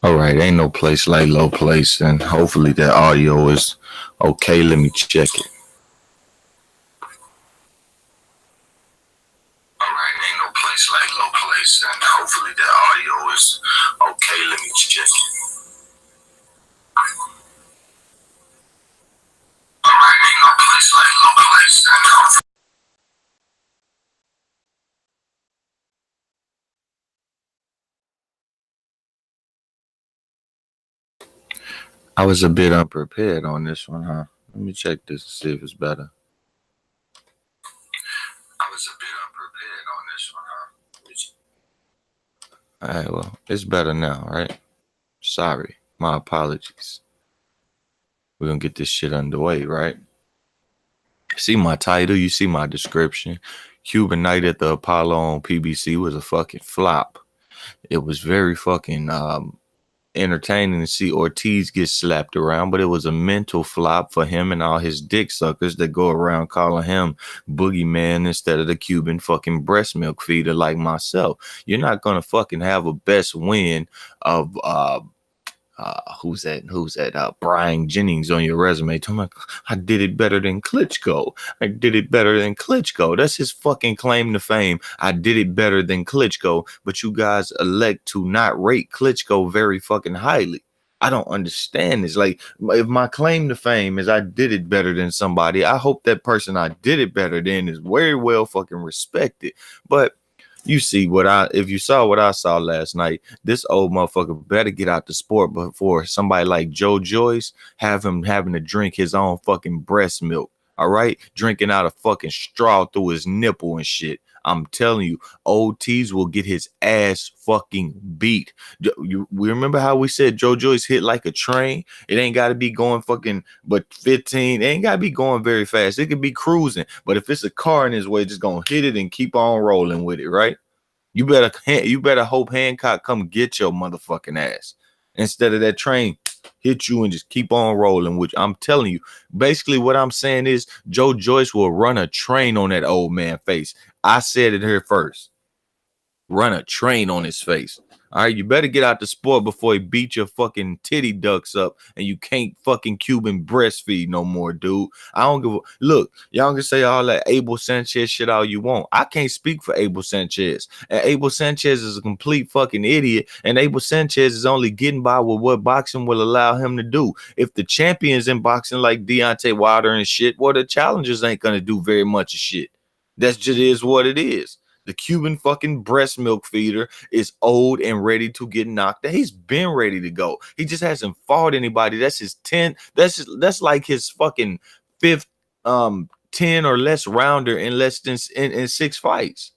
All right, ain't no place like low place, and hopefully that audio is okay. Let me check it. All right, ain't no place like low place, and hopefully that audio is okay. Let me check it. All right, ain't no place like low place, and hopefully. I was a bit unprepared on this one, huh? Let me check this to see if it's better. I was a bit unprepared on this one, huh? All right, well, it's better now, right? Sorry, my apologies. We're gonna get this shit underway, right? See my title, you see my description. Cuban Night at the Apollo on PBC was a fucking flop. It was very fucking entertaining to see Ortiz get slapped around, but it was a mental flop for him and all his dick suckers that go around calling him boogeyman instead of the Cuban fucking breast milk feeder like myself. You're not gonna fucking have a best win of who's that? Brian Jennings on your resume. Tell me, I did it better than Klitschko. I did it better than Klitschko. That's his fucking claim to fame. I did it better than Klitschko. But you guys elect to not rate Klitschko very fucking highly. I don't understand this. Like, if my claim to fame is I did it better than somebody, I hope that person I did it better than is very well fucking respected. But you see if you saw what I saw last night, this old motherfucker better get out the sport before somebody like Joe Joyce have him having to drink his own fucking breast milk. All right, drinking out a fucking straw through his nipple and shit. I'm telling you, Ortiz will get his ass fucking beat. We remember how we said Joe Joyce hit like a train? It ain't got to be going fucking, but 15. It ain't got to be going very fast. It could be cruising. But if it's a car in his way, just gonna hit it and keep on rolling with it, right? You better hope Hancock come get your motherfucking ass instead of that train hit you and just keep on rolling. Which I'm telling you, basically what I'm saying is Joe Joyce will run a train on that old man face. I said it here first. Run a train on his face. All right, you better get out the sport before he beat your fucking titty ducks up and you can't fucking Cuban breastfeed no more, dude. I don't give a look. Y'all can say all that Abel Sanchez shit all you want. I can't speak for Abel Sanchez. And Abel Sanchez is a complete fucking idiot. And Abel Sanchez is only getting by with what boxing will allow him to do. If the champions in boxing like Deontay Wilder and shit, well, the challengers ain't gonna do very much of shit. That just is what it is. The Cuban fucking breast milk feeder is old and ready to get knocked out. He's been ready to go. He just hasn't fought anybody. That's his 10. That's like his fucking fifth 10 or less rounder in less than in 6 fights.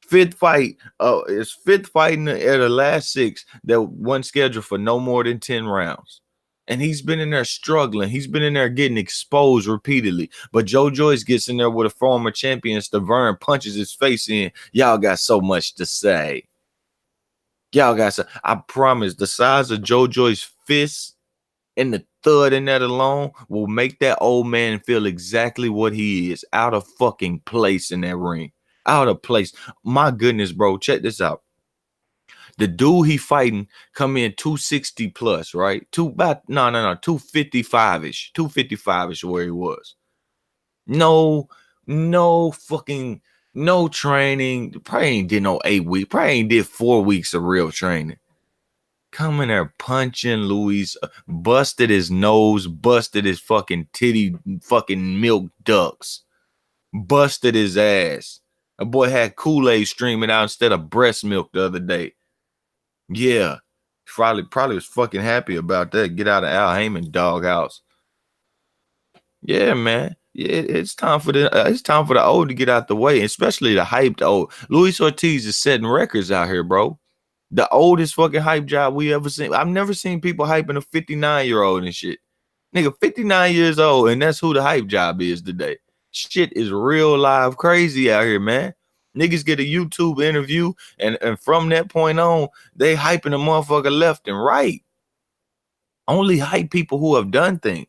Fifth fight, it's fifth fight in the last 6 that wasn't scheduled for no more than 10 rounds. And he's been in there struggling. He's been in there getting exposed repeatedly. But Joe Joyce gets in there with a former champion, Stavern, punches his face in. Y'all got so much to say. I promise the size of Joe Joyce's fist and the thud in that alone will make that old man feel exactly what he is. Out of fucking place in that ring. Out of place. My goodness, bro. Check this out. The dude he fighting come in 260 plus, right? 255-ish. 255-ish where he was. No fucking no training. Probably ain't did no 8 weeks. Probably ain't did 4 weeks of real training. Come in there punching Luis, busted his nose, busted his fucking titty, fucking milk ducts, busted his ass. A boy had Kool-Aid streaming out instead of breast milk the other day. Yeah, probably was fucking happy about that. Get out of Al Haymon doghouse. Yeah, man. Yeah, it's time for the old to get out the way, especially the hyped old. Luis Ortiz is setting records out here, bro. The oldest fucking hype job we ever seen. I've never seen people hyping a 59-year-old and shit. Nigga, 59 years old, and that's who the hype job is today. Shit is real live crazy out here, man. Niggas get a YouTube interview, and from that point on, they hyping the motherfucker left and right. Only hype people who have done things.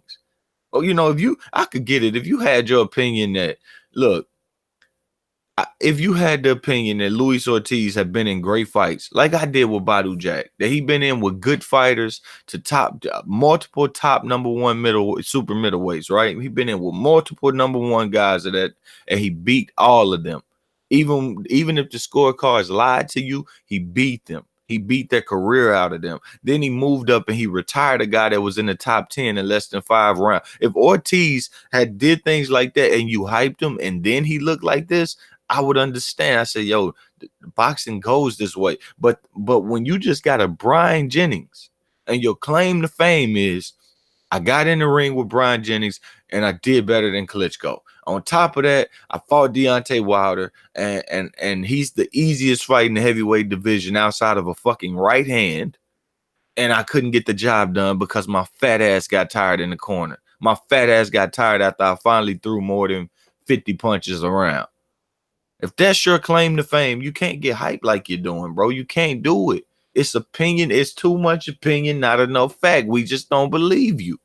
Oh, I could get it. If you had your opinion that, look, If you had the opinion that Luis Ortiz had been in great fights, like I did with Badu Jack, that he been in with good fighters to top multiple top number one super middleweights, right? He been in with multiple number one guys and he beat all of them. Even if the scorecards lied to you, he beat them. He beat their career out of them. Then he moved up and he retired a guy that was in the top 10 in less than 5 rounds. If Ortiz had did things like that and you hyped him and then he looked like this, I would understand. I said, yo, boxing goes this way. But when you just got a Brian Jennings and your claim to fame is, I got in the ring with Brian Jennings and I did better than Klitschko. On top of that, I fought Deontay Wilder and he's the easiest fight in the heavyweight division outside of a fucking right hand. And I couldn't get the job done because my fat ass got tired in the corner. My fat ass got tired after I finally threw more than 50 punches around. If that's your claim to fame, you can't get hyped like you're doing, bro. You can't do it. It's opinion. It's too much opinion, not enough fact. We just don't believe you.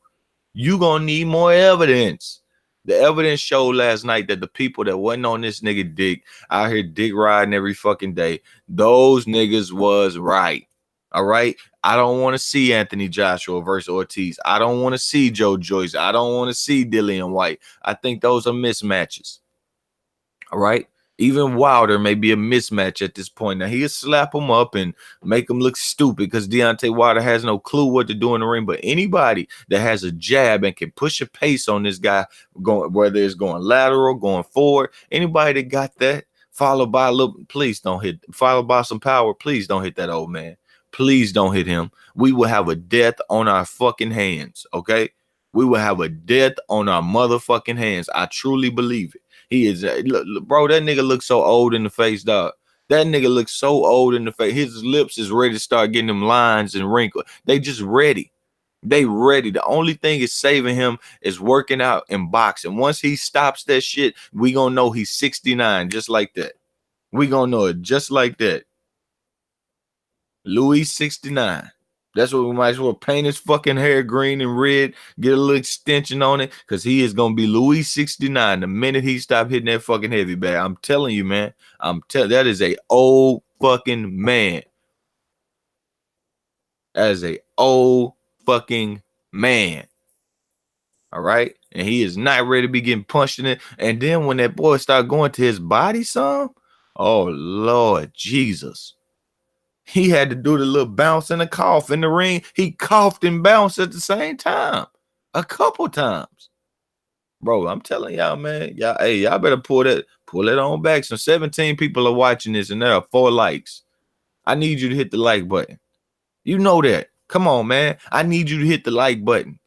You gonna need more evidence. The evidence showed last night that the people that wasn't on this nigga dick out here dick riding every fucking day, those niggas was right. All right. I don't want to see Anthony Joshua versus Ortiz. I don't want to see Joe Joyce. I don't want to see Dillian White. I think those are mismatches. All right. Even Wilder may be a mismatch at this point. Now, he'll slap him up and make him look stupid because Deontay Wilder has no clue what to do in the ring. But anybody that has a jab and can push a pace on this guy, going whether it's going lateral, going forward, anybody that got that, followed by a little, please don't hit, followed by some power, please don't hit that old man. Please don't hit him. We will have a death on our fucking hands, okay? We will have a death on our motherfucking hands. I truly believe it. He is, look, bro, that nigga looks so old in the face, dog. That nigga looks so old in the face. His lips is ready to start getting them lines and wrinkles. They just ready. They ready. The only thing is saving him is working out and boxing. Once he stops that shit, we gonna know he's 69 just like that. We gonna know it just like that. Louis 69. That's what we might as well paint his fucking hair green and red, get a little extension on it, because he is going to be Louis 69 the minute he stop hitting that fucking heavy bag. I'm telling you, man. That is a old fucking man. That is a old fucking man. All right? And he is not ready to be getting punched in it. And then when that boy start going to his body some, oh, Lord Jesus. He had to do the little bounce and a cough in the ring. He coughed and bounced at the same time. A couple times. Bro, I'm telling y'all, man. Y'all, hey, y'all better pull that on back. Some 17 people are watching this and there are 4 likes. I need you to hit the like button. You know that. Come on, man. I need you to hit the like button.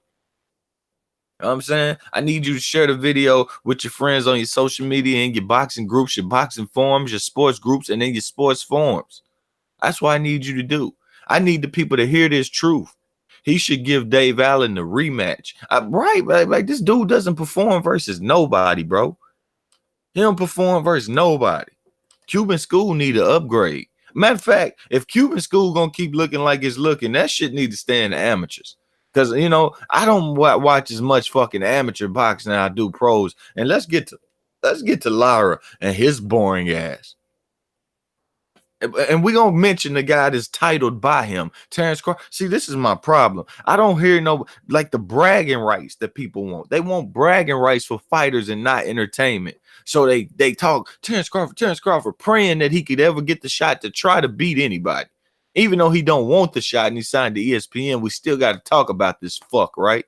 You know what I'm saying? I need you to share the video with your friends on your social media and your boxing groups, your boxing forums, your sports groups, and then your sports forums. That's what I need you to do. I need the people to hear this truth. He should give Dave Allen the rematch. Right, like this dude doesn't perform versus nobody, bro. He don't perform versus nobody. Cuban School need an upgrade. Matter of fact, if Cuban School gonna keep looking like it's looking, that shit need to stay in the amateurs. Because, you know, I don't watch as much fucking amateur boxing as I do pros. And let's get to Lara and his boring ass. And we're going to mention the guy that's titled by him, Terence Crawford. See, this is my problem. I don't hear like the bragging rights that people want. They want bragging rights for fighters and not entertainment. So they talk Terence Crawford, praying that he could ever get the shot to try to beat anybody. Even though he don't want the shot and he signed to ESPN, we still got to talk about this fuck, right?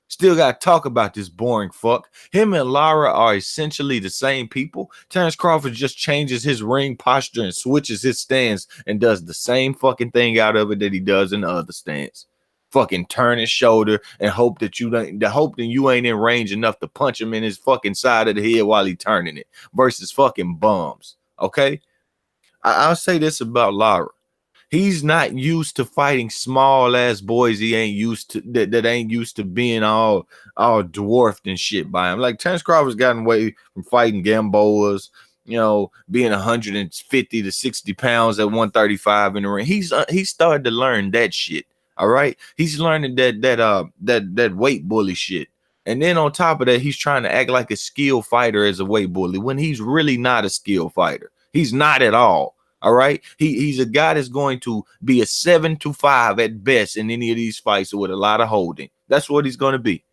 Still got to talk about this boring fuck. Him and Lara are essentially the same people. Terence Crawford just changes his ring posture and switches his stance and does the same fucking thing out of it that he does in the other stance. Fucking turn his shoulder and hope that you ain't in range enough to punch him in his fucking side of the head while he turning it versus fucking bums. Okay? I'll say this about Lara. He's not used to fighting small ass boys. He ain't used to that ain't used to being all dwarfed and shit by him. Like Terence Crawford's gotten away from fighting Gamboas, you know, being 150 to 60 pounds at 135 in the ring. He's started to learn that shit. All right, he's learning that weight bully shit. And then on top of that, he's trying to act like a skilled fighter as a weight bully when he's really not a skilled fighter. He's not at all. All right. He's a guy that's going to be a 7-5 at best in any of these fights with a lot of holding. That's what he's going to be.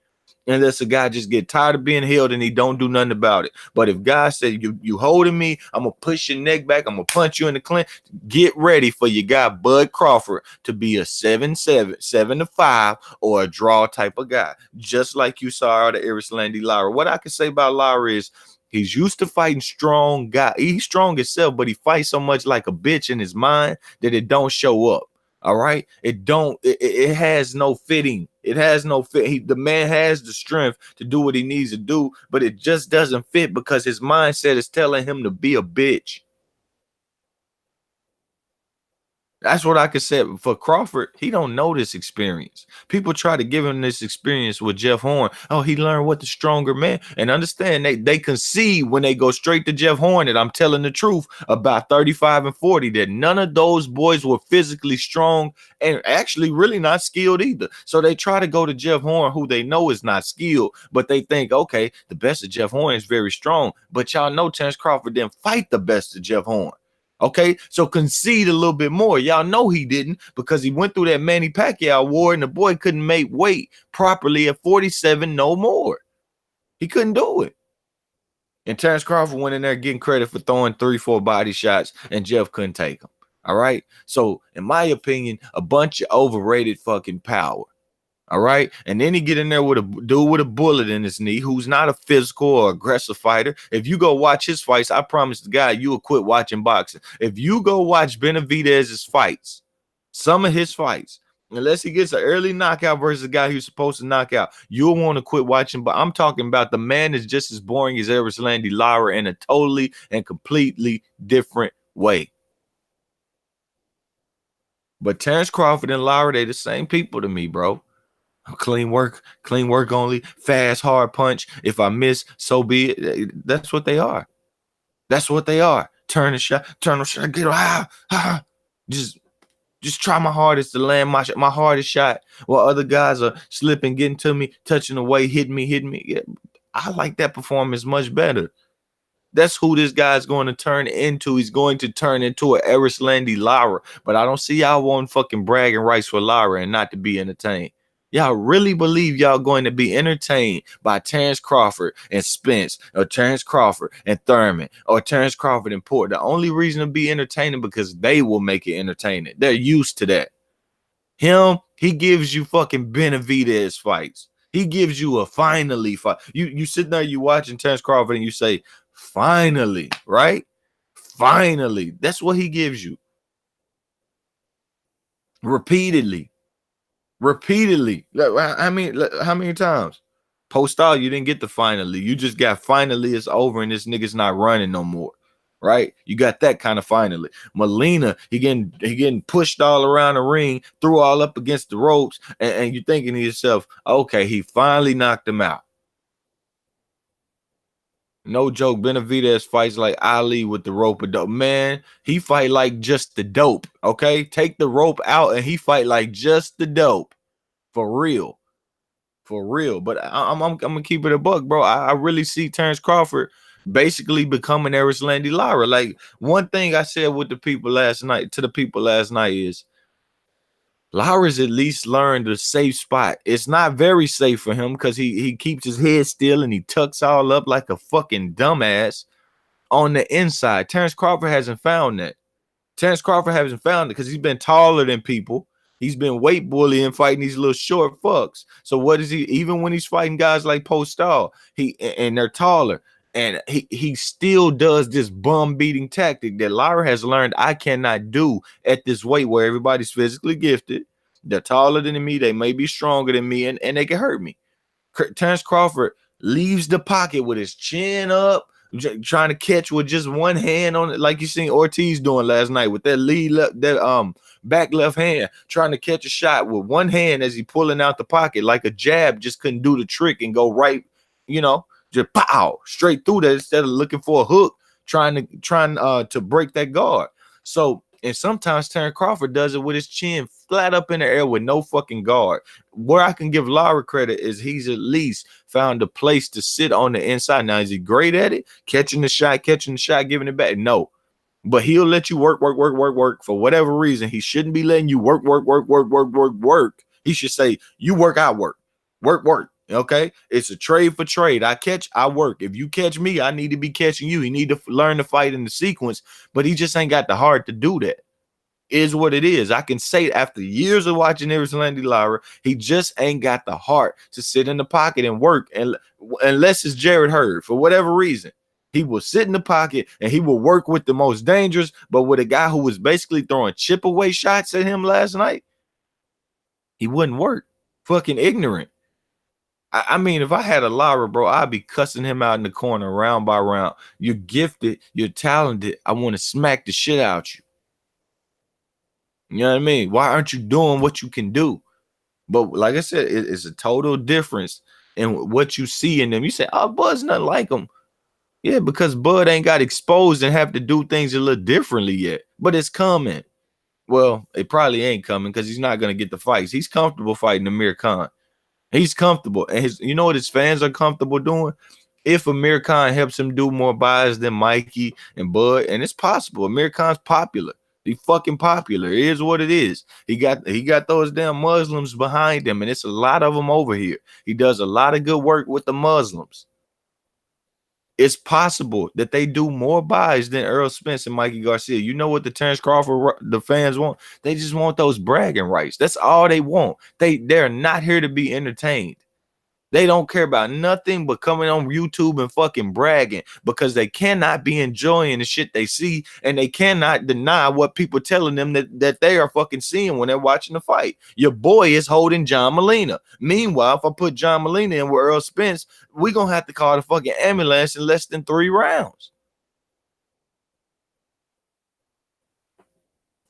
Unless a guy just get tired of being held and he don't do nothing about it. But if guys say you holding me, I'm gonna push your neck back, I'm gonna punch you in the clinch. Get ready for your guy Bud Crawford to be a 7-5 or a draw type of guy, just like you saw out of Erislandy Lara. What I can say about Lara is he's used to fighting strong guys. He's strong himself, but he fights so much like a bitch in his mind that it don't show up. All right, it has no fitting. It has no fit. The man has the strength to do what he needs to do, but it just doesn't fit because his mindset is telling him to be a bitch. That's what I could say for Crawford. He don't know this experience. People try to give him this experience with Jeff Horn. Oh, he learned what the stronger man. And understand they concede when they go straight to Jeff Horn that I'm telling the truth about 35 and 40, that none of those boys were physically strong and actually really not skilled either. So they try to go to Jeff Horn, who they know is not skilled, but they think, okay, the best of Jeff Horn is very strong. But y'all know Terence Crawford didn't fight the best of Jeff Horn. Okay, so concede a little bit more. Y'all know he didn't, because he went through that Manny Pacquiao war and the boy couldn't make weight properly at 47 no more. He couldn't do it. And Terence Crawford went in there getting credit for throwing 3-4 body shots, and Jeff couldn't take them. All right. So, in my opinion, a bunch of overrated fucking power. All right. And then he get in there with a dude with a bullet in his knee who's not a physical or aggressive fighter. If you go watch his fights, I promise the guy you will quit watching boxing. If you go watch Benavidez's fights, some of his fights, unless he gets an early knockout versus a guy who's supposed to knock out, you'll want to quit watching. But I'm talking about the man is just as boring as Erislandy Lara in a totally and completely different way. But Terence Crawford and Lara, they the same people to me, bro. Clean work only, fast, hard punch. If I miss, so be it. That's what they are. That's what they are. Turn the shot, get just try my hardest to land my hardest shot while other guys are slipping, getting to me, touching away, hitting me. Yeah, I like that performance much better. That's who this guy's going to turn into. He's going to turn into an Erislandy Lara. But I don't see y'all wanting fucking bragging rights for Lara and not to be entertained. Y'all really believe y'all going to be entertained by Terence Crawford and Spence, or Terence Crawford and Thurman, or Terence Crawford and Port? The only reason to be entertaining because they will make it entertaining. They're used to that. He gives you fucking Benavidez fights. He gives you a finally fight. You sit there, you watching Terence Crawford, and you say, finally, right? Finally. That's what he gives you. Repeatedly. How many times? Postal, you didn't get the finally. You just got finally it's over and this nigga's not running no more. Right? You got that kind of finally. Molina, he getting pushed all around the ring, threw all up against the ropes, and you're thinking to yourself, okay, he finally knocked him out. No joke, Benavidez fights like Ali with the rope of dope. Man, he fight like just the dope, okay? Take the rope out and he fight like just the dope. For real. But I'm going to keep it a buck, bro. I really see Terence Crawford basically becoming Erislandy Lara. Like, one thing I said to the people last night is, Lara's at least learned a safe spot. It's not very safe for him because he keeps his head still and he tucks all up like a fucking dumbass on the inside. Terence Crawford hasn't found that. Terence Crawford hasn't found it because he's been taller than people. He's been weight bullying, fighting these little short fucks. So what is he? Even when he's fighting guys like Postal, and they're taller, and he still does this bum beating tactic that Lara has learned I cannot do at this weight where everybody's physically gifted. They're taller than me. They may be stronger than me, and they can hurt me. Terence Crawford leaves the pocket with his chin up, trying to catch with just one hand on it, like you seen Ortiz doing last night with that back left hand, trying to catch a shot with one hand as he pulling out the pocket like a jab, just couldn't do the trick and go right, just pow straight through that instead of looking for a hook, trying to break that guard. So And sometimes Terence Crawford does it with his chin flat up in the air with no fucking guard. Where I can give Lara credit is he's at least found a place to sit on the inside. Now, is he great at it? Catching the shot, giving it back? No. But he'll let you work for whatever reason. He shouldn't be letting you work. He should say, you work, I work. Work. Okay? It's a trade for trade. I catch, I work. If you catch me, I need to be catching you. He need to learn to fight in the sequence, but he just ain't got the heart to do that. Is what it is. I can say after years of watching Erislandy Lara, he just ain't got the heart to sit in the pocket and work. And unless it's Jared Hurd, for whatever reason, he will sit in the pocket and he will work with the most dangerous, but with a guy who was basically throwing chip away shots at him last night, he wouldn't work. Fucking ignorant. I mean, if I had a Lara, bro, I'd be cussing him out in the corner round by round. You're gifted. You're talented. I want to smack the shit out you. You know what I mean? Why aren't you doing what you can do? But like I said, it's a total difference in what you see in them. You say, oh, Bud's nothing like him. Yeah, because Bud ain't got exposed and have to do things a little differently yet. But it's coming. Well, it probably ain't coming because he's not going to get the fights. He's comfortable fighting Amir Khan. He's comfortable. And you know what his fans are comfortable doing? If Amir Khan helps him do more buys than Mikey and Bud, and it's possible. Amir Khan's popular. He's fucking popular. It is what it is. He got those damn Muslims behind him, and it's a lot of them over here. He does a lot of good work with the Muslims. It's possible that they do more buys than Errol Spence and Mikey Garcia. You know what the Terence Crawford, the fans want? They just want those bragging rights. That's all they want. They're not here to be entertained. They don't care about nothing but coming on YouTube and fucking bragging because they cannot be enjoying the shit they see, and they cannot deny what people telling them that they are fucking seeing when they're watching the fight. Your boy is holding John Molina. Meanwhile, if I put John Molina in with Errol Spence, we're going to have to call the fucking ambulance in less than 3 rounds.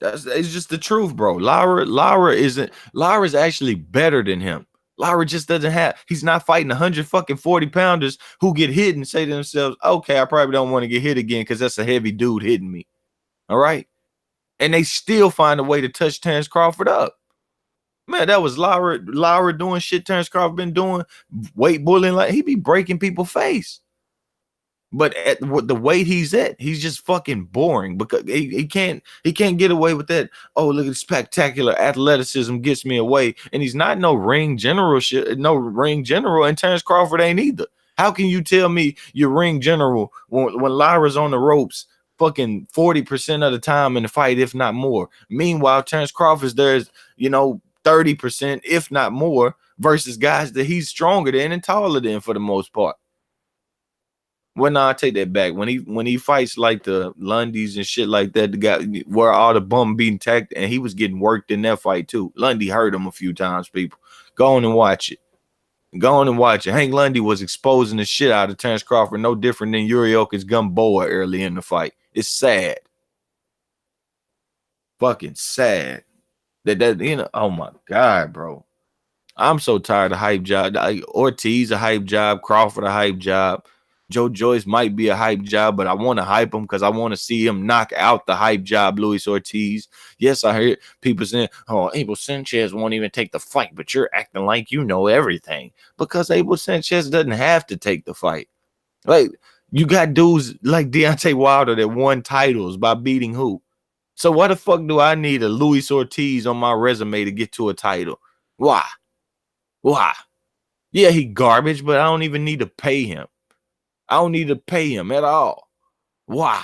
It's just the truth, bro. Lara is actually better than him. Lara just doesn't have, he's not fighting 100 fucking 40 pounders who get hit and say to themselves, okay, I probably don't want to get hit again because that's a heavy dude hitting me. All right. And they still find a way to touch Terence Crawford up. Man, that was Lara doing shit Terence Crawford been doing, weight bullying, like he be breaking people's face. But at the weight he's at, he's just fucking boring because he can't get away with that. Oh, look at the spectacular athleticism gets me away. And he's not no ring general shit, no ring general, and Terence Crawford ain't either. How can you tell me you're ring general when Lara's on the ropes fucking 40% of the time in the fight, if not more? Meanwhile, Terence Crawford's there's 30%, if not more, versus guys that he's stronger than and taller than for the most part. Well, no, I take that back. When he fights like the Lundys and shit like that, the guy where all the bum being tacked, and he was getting worked in that fight too. Lundy hurt him a few times, people. Go on and watch it. Go on and watch it. Hank Lundy was exposing the shit out of Terence Crawford, no different than Yurioka's Gumboa early in the fight. It's sad. Fucking sad. That oh my God, bro. I'm so tired of hype job. Ortiz a hype job, Crawford a hype job. Joe Joyce might be a hype job, but I want to hype him because I want to see him knock out the hype job, Luis Ortiz. Yes, I heard people saying, oh, Abel Sanchez won't even take the fight, but you're acting like you know everything. Because Abel Sanchez doesn't have to take the fight. Like, you got dudes like Deontay Wilder that won titles by beating who? So why the fuck do I need a Luis Ortiz on my resume to get to a title? Why? Yeah, he garbage, but I don't even need to pay him. I don't need to pay him at all. Why?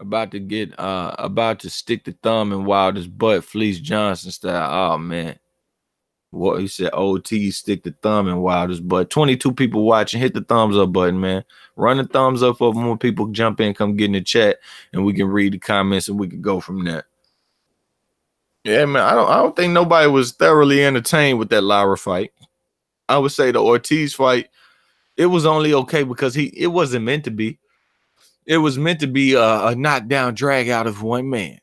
About to stick the thumb in Wilder's butt, Fleece Johnson style. Oh man. What he said, OT stick the thumb in Wilder's butt. 22 people watching. Hit the thumbs up button, man. Run the thumbs up for more people jump in, come get in the chat, and we can read the comments and we can go from there. Yeah, man. I don't think nobody was thoroughly entertained with that Lara fight. I would say the Ortiz fight, it was only okay because it wasn't meant to be. It was meant to be a knockdown drag out of one man.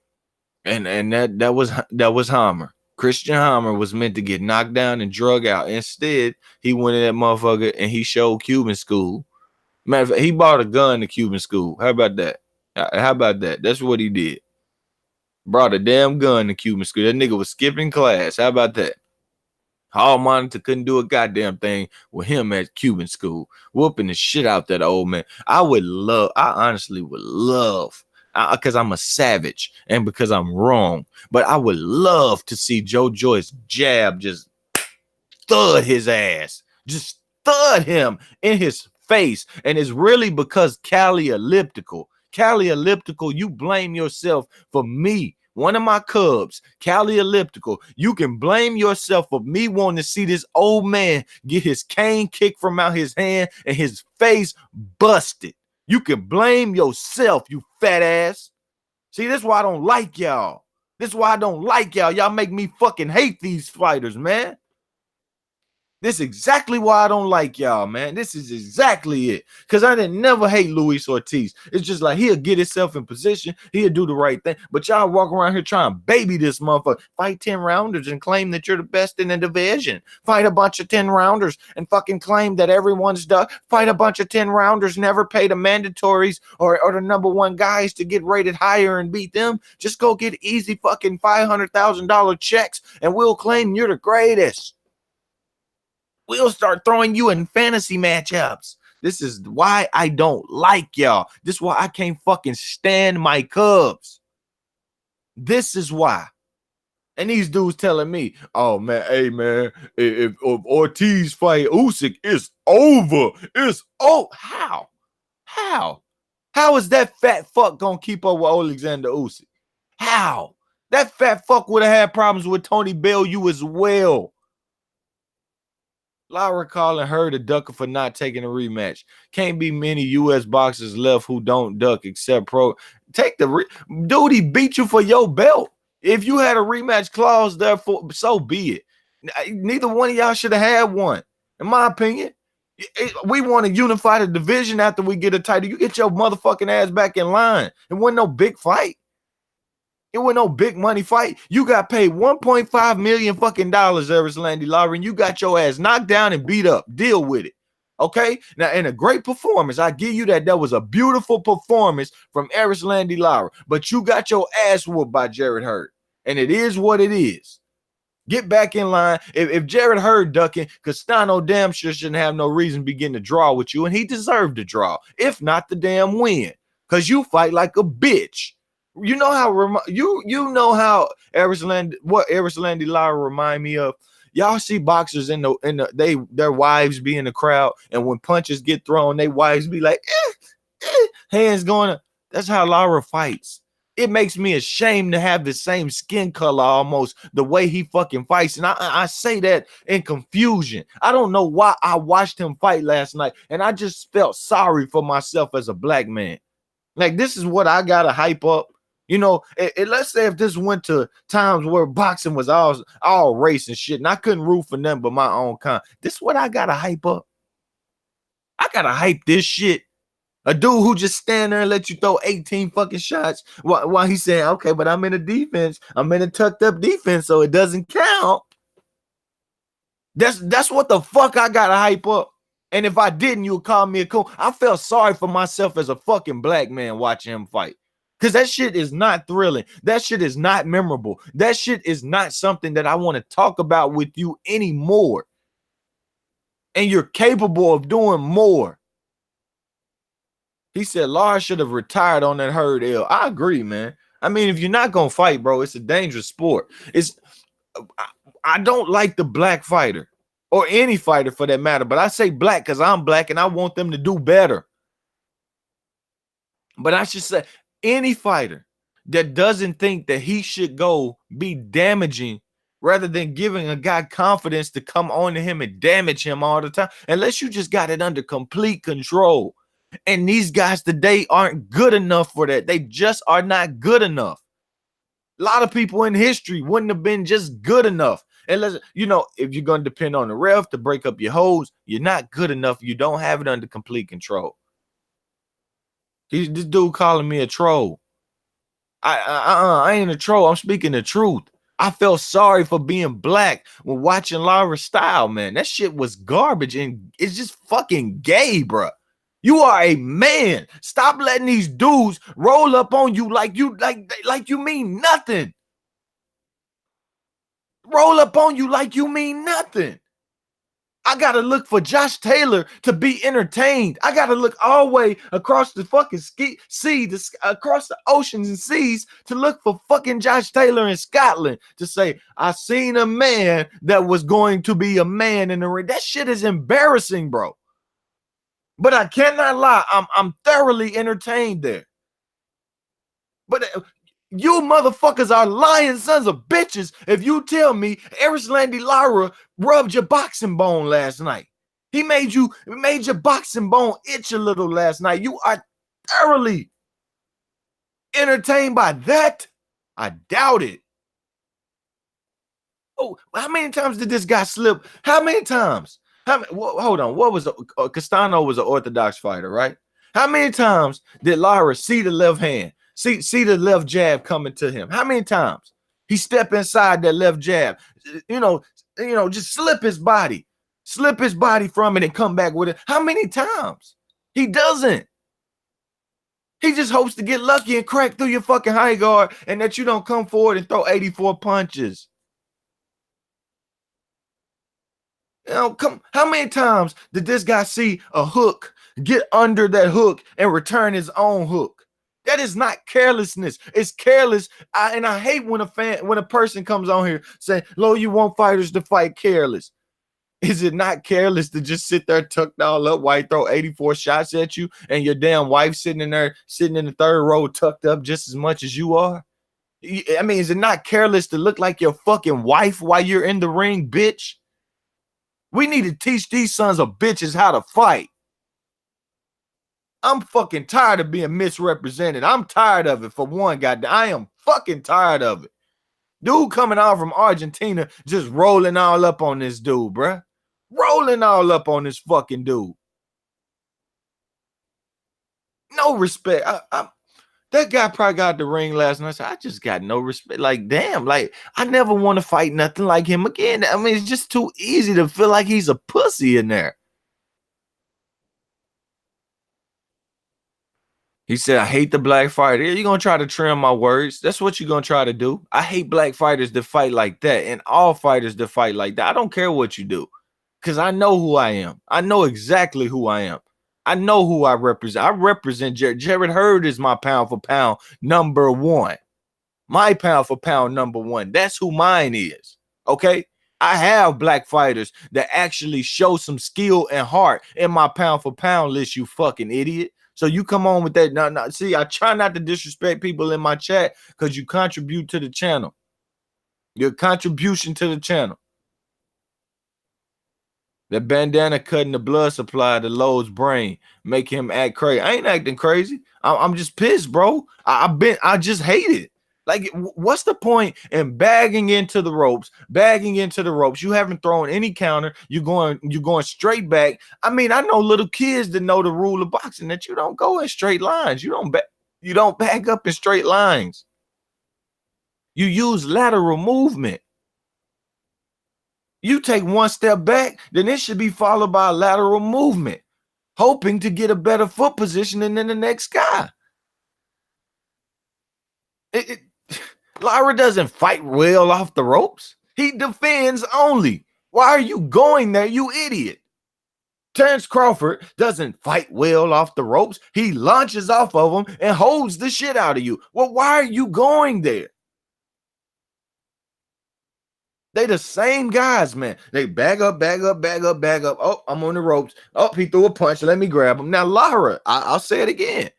And that was Hammer. Christian Hammer was meant to get knocked down and drug out. Instead, he went in that motherfucker and he showed Cuban school. Matter of fact, he bought a gun to Cuban school. How about that? How about that? That's what he did. Brought a damn gun to Cuban school. That nigga was skipping class. How about that? Hall monitor couldn't do a goddamn thing with him at Cuban school, whooping the shit out that old man. I honestly would love, because I'm a savage and because I'm wrong, but I would love to see Joe Joyce jab just thud his ass, just thud him in his face. And it's really because Cali elliptical, you blame yourself for me. One of my cubs, Cali elliptical, you can blame yourself for me wanting to see this old man get his cane kicked from out his hand and his face busted. You can blame yourself, you fat ass. See, this is why I don't like y'all. This is why I don't like y'all. Y'all make me fucking hate these fighters, man. This is exactly why I don't like y'all, man. This is exactly it. Because I didn't never hate Luis Ortiz. It's just like he'll get himself in position. He'll do the right thing. But y'all walk around here trying to baby this motherfucker. Fight 10 rounders and claim that you're the best in the division. Fight a bunch of 10 rounders and fucking claim that everyone's done. Fight a bunch of 10 rounders, never pay the mandatories or the number one guys to get rated higher and beat them. Just go get easy fucking $500,000 checks and we'll claim you're the greatest. We'll start throwing you in fantasy matchups. This is why I don't like y'all. This is why I can't fucking stand my Cubs. This is why. And these dudes telling me, oh man, hey man, if Ortiz fight Usyk, it's over. It's how? How is that fat fuck gonna keep up with Alexander Usyk? How? That fat fuck would have had problems with Tony Bellew as well. Lara calling her the ducker for not taking a rematch. Can't be many U.S. boxers left who don't duck except pro. Take the dude, he beat you for your belt. If you had a rematch clause, therefore, so be it. Neither one of y'all should have had one, in my opinion. We want to unify the division after we get a title. You get your motherfucking ass back in line. It wasn't no big fight. It was no big money fight. You got paid $1.5 million fucking dollars, Erislandy Lara, and you got your ass knocked down and beat up. Deal with it. Okay? Now, in a great performance, I give you that. That was a beautiful performance from Erislandy Lara. But you got your ass whooped by Jarrett Hurd. And it is what it is. Get back in line. If Jarrett Hurd ducking, Castro damn sure shouldn't have no reason to begin to draw with you, and he deserved to draw, if not the damn win. Because you fight like a bitch. You know how you know how Erislandy Lara remind me of. Y'all see boxers in their wives be in the crowd, and when punches get thrown, they wives be like, hands going. That's how Lara fights. It makes me ashamed to have the same skin color almost the way he fucking fights. And I say that in confusion. I don't know why I watched him fight last night, and I just felt sorry for myself as a black man. Like, this is what I gotta hype up. You know, let's say if this went to times where boxing was all race and shit, and I couldn't root for nothing but my own kind. This is what I gotta hype up. I gotta hype this shit. A dude who just stand there and let you throw 18 fucking shots while he's saying, okay, but I'm in a defense. I'm in a tucked up defense, so it doesn't count. That's what the fuck I gotta hype up. And if I didn't, you would call me a coon. I felt sorry for myself as a fucking black man watching him fight. Because that shit is not thrilling. That shit is not memorable. That shit is not something that I want to talk about with you anymore. And you're capable of doing more. He said Lara should have retired on that Hurd L. I agree, man. I mean, if you're not going to fight, bro, it's a dangerous sport. I don't like the black fighter or any fighter for that matter, but I say black because I'm black and I want them to do better. But I should say any fighter that doesn't think that he should go be damaging rather than giving a guy confidence to come on to him and damage him all the time, unless you just got it under complete control. And these guys today aren't good enough for that. They just are not good enough. A lot of people in history wouldn't have been just good enough. Unless, you know, if you're going to depend on the ref to break up your hose, you're not good enough. You don't have it under complete control. This dude calling me a troll. I ain't a troll. I'm speaking the truth. I felt sorry for being black when watching Lara's style, man. That shit was garbage and it's just fucking gay, bro. You are a man. Stop letting these dudes roll up on you like you mean nothing. Roll up on you like you mean nothing. I gotta look for Josh Taylor to be entertained. I gotta look all the way across the fucking across the oceans and seas to look for fucking Josh Taylor in Scotland to say, I seen a man that was going to be a man in the ring. That shit is embarrassing, bro. But I cannot lie, I'm thoroughly entertained there. But you motherfuckers are lying sons of bitches if you tell me Erislandy Lara rubbed your boxing bone last night. He made your boxing bone itch a little last night. You are thoroughly entertained by that? I doubt it. Oh, how many times did this guy slip? How many times? Hold on. What was Castro was an orthodox fighter, right? How many times did Lara see the left hand? See the left jab coming to him? How many times? He step inside that left jab, just slip his body from it and come back with it. How many times? He doesn't. He just hopes to get lucky and crack through your fucking high guard and that you don't come forward and throw 84 punches. How many times did this guy see a hook, get under that hook, and return his own hook? That is not carelessness. It's careless. And I hate when a person comes on here saying, "Lo, you want fighters to fight careless." Is it not careless to just sit there tucked all up while he throw 84 shots at you and your damn wife sitting in the third row tucked up just as much as you are? I mean, is it not careless to look like your fucking wife while you're in the ring, bitch? We need to teach these sons of bitches how to fight. I'm fucking tired of being misrepresented. I'm tired of it for one, goddamn. I am fucking tired of it. Dude coming out from Argentina just rolling all up on this dude, bruh. Rolling all up on this fucking dude. No respect. That guy probably got the ring last night. So I just got no respect. Like, damn, like, I never want to fight nothing like him again. I mean, it's just too easy to feel like he's a pussy in there. He said, I hate the black fighter. You're going to try to trim my words. That's what you're going to try to do. I hate black fighters that fight like that and all fighters that fight like that. I don't care what you do because I know who I am. I know exactly who I am. I know who I represent. I represent Jared Hurd is my pound for pound number one. My pound for pound number one. That's who mine is. Okay? I have black fighters that actually show some skill and heart in my pound for pound list, you fucking idiot. So you come on with that. Now, see, I try not to disrespect people in my chat because you contribute to the channel. Your contribution to the channel. That bandana cutting the blood supply to Lowe's brain make him act crazy. I ain't acting crazy. I'm just pissed, bro. I just hate it. Like, what's the point in bagging into the ropes? You haven't thrown any counter. You're going straight back. I mean, I know little kids that know the rule of boxing that you don't go in straight lines. You don't back up in straight lines. You use lateral movement. You take one step back, then it should be followed by a lateral movement, hoping to get a better foot position than the next guy. Lara doesn't fight well off the ropes. He defends only. Why are you going there, you idiot? Terence Crawford doesn't fight well off the ropes. He launches off of them and holds the shit out of you. Well, why are you going there? They the same guys, man. They bag up. Oh, I'm on the ropes. Oh, he threw a punch. Let me grab him. Now, Lara, I'll say it again.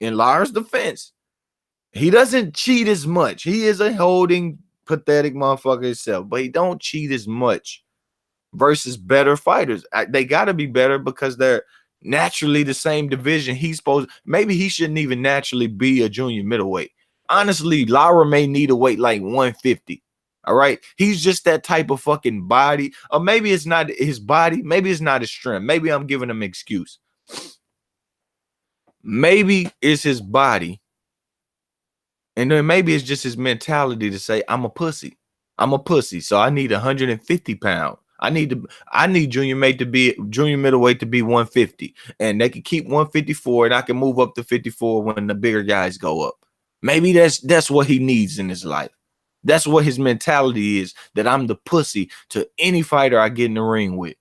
In Lara's defense, he doesn't cheat as much. He is a holding, pathetic motherfucker himself, but he don't cheat as much versus better fighters. They got to be better because they're naturally the same division. Maybe he shouldn't even naturally be a junior middleweight. Honestly, Lara may need a weight like 150. All right. He's just that type of fucking body. Or maybe it's not his body. Maybe it's not his strength. Maybe I'm giving him an excuse. Maybe it's his body. And then maybe it's just his mentality to say, I'm a pussy. So I need 150 pounds. I need junior middleweight to be 150, and they can keep 154, and I can move up to 54 when the bigger guys go up. Maybe that's what he needs in his life. That's what his mentality is, that I'm the pussy to any fighter I get in the ring with.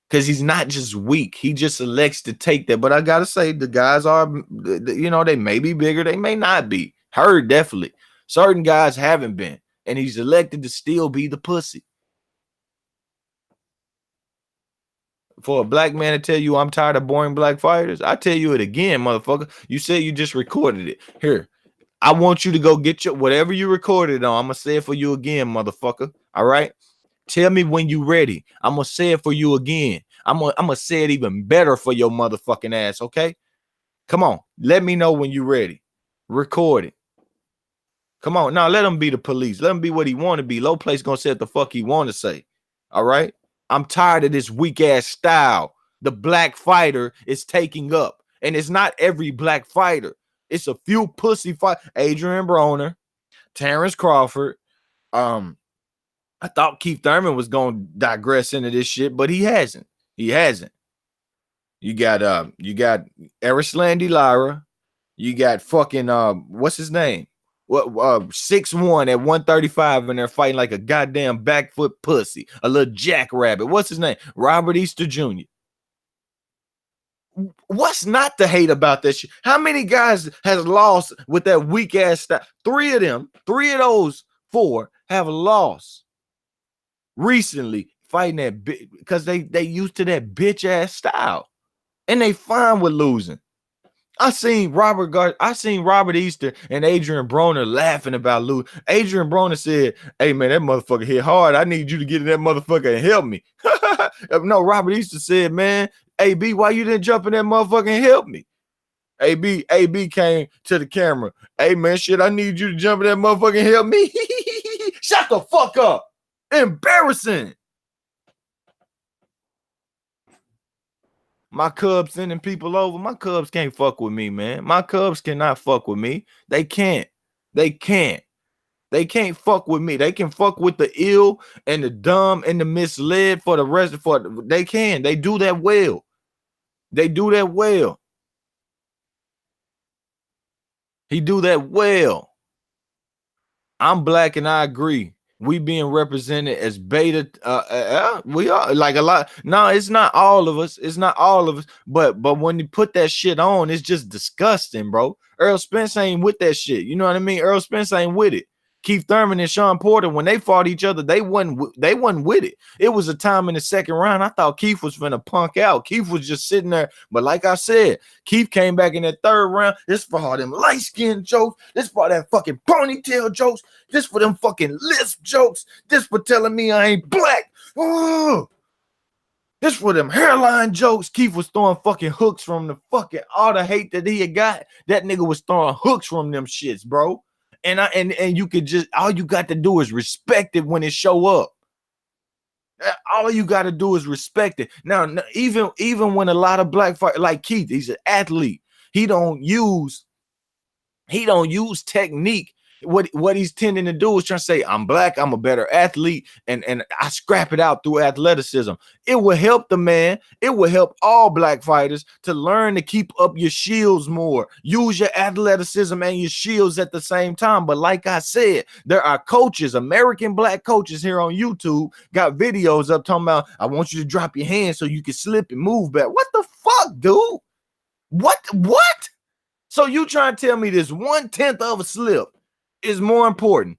Because he's not just weak. He just elects to take that. But I got to say, the guys are, they may be bigger. They may not be. Hurd, definitely. Certain guys haven't been. And he's elected to still be the pussy. For a black man to tell you I'm tired of boring black fighters, I tell you it again, motherfucker. You said you just recorded it. Here, I want you to go get your whatever you recorded on. I'm going to say it for you again, motherfucker. All right? Tell me when you ready. I'm going to say it for you again. I'm gonna say it even better for your motherfucking ass, okay? Come on. Let me know when you ready. Record it. Come on. Now let him be the police. Let him be what he want to be. Low Place gonna say what the fuck he want to say. All right? I'm tired of this weak-ass style the black fighter is taking up. And it's not every black fighter. It's a few pussy fight. Adrian Broner, Terence Crawford, I thought Keith Thurman was going to digress into this shit, but he hasn't. He hasn't. You got Erislandy Lara. You got fucking what's his name? What 6'1" at 135, and they're fighting like a goddamn back foot pussy, a little jackrabbit. What's his name? Robert Easter Jr. What's not to hate about that shit? How many guys has lost with that weak ass style? Three of those four have lost recently fighting that because they used to that bitch ass style, and they fine with losing. I seen Robert Easter and Adrian Broner laughing about losing. Adrian Broner said, "Hey man, that motherfucker hit hard. I need you to get in that motherfucker and help me." No, Robert Easter said, "Man, AB, why you didn't jump in that motherfucker and help me?" AB came to the camera. "Hey man, shit, I need you to jump in that motherfucker and help me." Shut the fuck up. Embarrassing. My Cubs sending people over. My Cubs can't fuck with me, man. My Cubs cannot fuck with me. They can't. They can't fuck with me. They can fuck with the ill and the dumb and the misled for the rest of they can. They do that well. They do that well. He do that well. I'm black and I agree. We being represented as beta. We are like a lot. No, it's not all of us. It's not all of us. But when you put that shit on, it's just disgusting, bro. Earl Spence ain't with that shit. You know what I mean? Earl Spence ain't with it. Keith Thurman and Sean Porter, when they fought each other, they wasn't with it. It was a time in the second round I thought Keith was finna punk out. Keith was just sitting there. But like I said, Keith came back in that third round. This for all them light-skinned jokes. This for that fucking ponytail jokes. This for them fucking lisp jokes. This for telling me I ain't black. Oh. This for them hairline jokes. Keith was throwing fucking hooks from the fucking all the hate that he had got. That nigga was throwing hooks from them shits, bro. And you could just, all you got to do is respect it when it show up. All you got to do is respect it. Now, even when a lot of black fighters, like Keith, he's an athlete. He don't use technique. What he's tending to do is trying to say, I'm black, I'm a better athlete, and I scrap it out through athleticism. It will help the man. It will help all black fighters to learn to keep up your shields more. Use your athleticism and your shields at the same time. But like I said, there are coaches, American black coaches here on YouTube, got videos up talking about, I want you to drop your hands so you can slip and move back. What the fuck, dude? What? So you trying to tell me this 1/10 of a slip is more important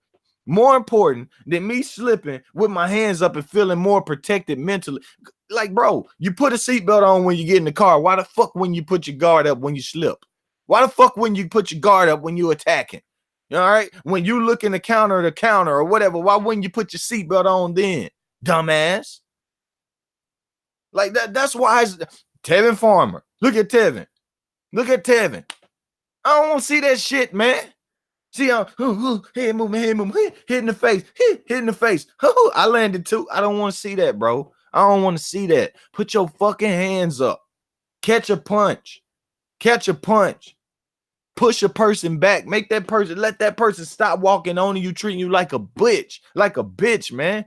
than me slipping with my hands up and feeling more protected mentally? Like, bro, you put a seatbelt on when you get in the car. Why the fuck when you put your guard up when you slip? Why the fuck when you put your guard up when you attacking? All right, when you looking to counter or whatever, why wouldn't you put your seatbelt on then, dumbass? Like that's why Tevin Farmer. Look at Tevin. I don't want to see that shit, man. See, head movement, hit in the face, hit in the face. I landed too. I don't want to see that, bro. I don't want to see that. Put your fucking hands up. Catch a punch. Push a person back. Let that person stop walking on you, treating you like a bitch, man.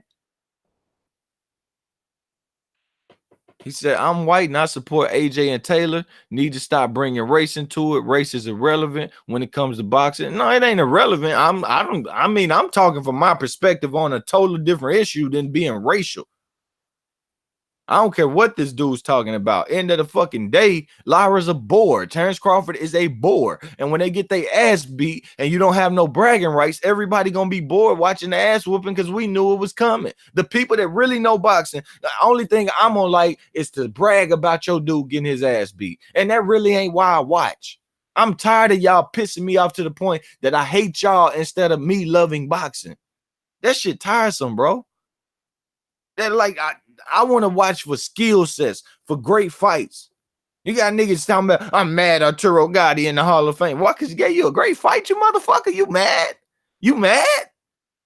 He said, I'm white and I support AJ and Taylor. Need to stop bringing race into it. Race is irrelevant when it comes to boxing. No, it ain't irrelevant. I'm talking from my perspective on a totally different issue than being racial. I don't care what this dude's talking about. End of the fucking day, Lara's a bore. Terence Crawford is a bore. And when they get their ass beat and you don't have no bragging rights, everybody gonna be bored watching the ass whooping because we knew it was coming. The people that really know boxing, the only thing I'm gonna like is to brag about your dude getting his ass beat. And that really ain't why I watch. I'm tired of y'all pissing me off to the point that I hate y'all instead of me loving boxing. That shit tiresome, bro. That like I want to watch for skill sets, for great fights. You got niggas talking about, I'm mad Arturo Gotti in the Hall of Fame. Why? Because he gave you a great fight, you motherfucker? You mad? You mad?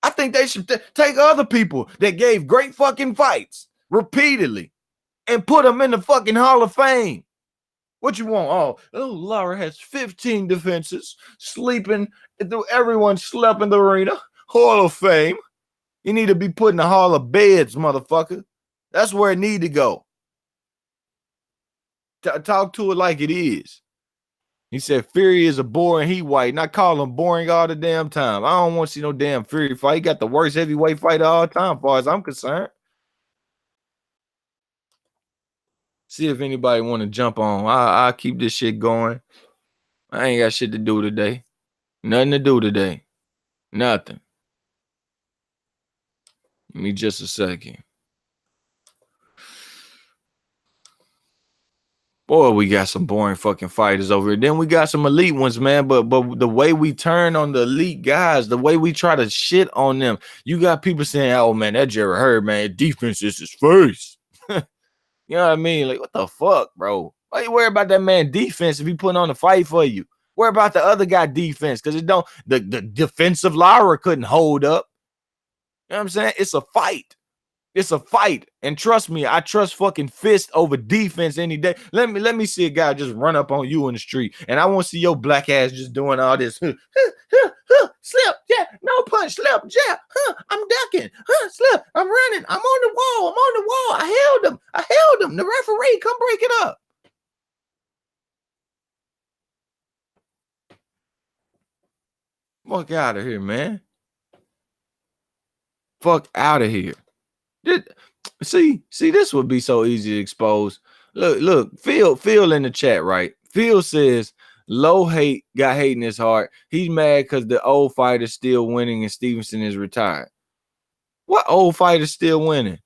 I think they should take other people that gave great fucking fights repeatedly and put them in the fucking Hall of Fame. What you want? Oh, Lara has 15 defenses, sleeping. Everyone slept in the arena. Hall of Fame. You need to be put in the Hall of Beds, motherfucker. That's where it need to go. Talk to it like it is. He said Fury is a bore and he white, and I call him boring all the damn time. I don't want to see no damn Fury fight. He got the worst heavyweight fight of all time, as far as I'm concerned. See if anybody want to jump on. I'll keep this shit going. I ain't got shit to do today. Nothing to do today. Nothing. Give me just a second. Boy, we got some boring fucking fighters over here. Then we got some elite ones, man. But the way we turn on the elite guys, the way we try to shit on them, you got people saying, "Oh man, that Jerry Hurd, man, defense is his face." You know what I mean? Like, what the fuck, bro? Why you worry about that man defense if he putting on a fight for you? Worry about the other guy defense because it don't. The defensive Lara couldn't hold up. You know what I'm saying? It's a fight. It's a fight. And trust me, I trust fucking fist over defense any day. Let me see a guy just run up on you in the street. And I want to see your black ass just doing all this. Slip, yeah, no punch, slip, jab, I'm ducking, slip, I'm running, I'm on the wall, I held him. The referee, come break it up. Fuck out of here, man. Fuck out of here. See, this would be so easy to expose. Look, Phil in the chat, right? Phil says low hate got hate in his heart. He's mad because the old fighter's still winning and Stevenson is retired. What old fighter's still winning?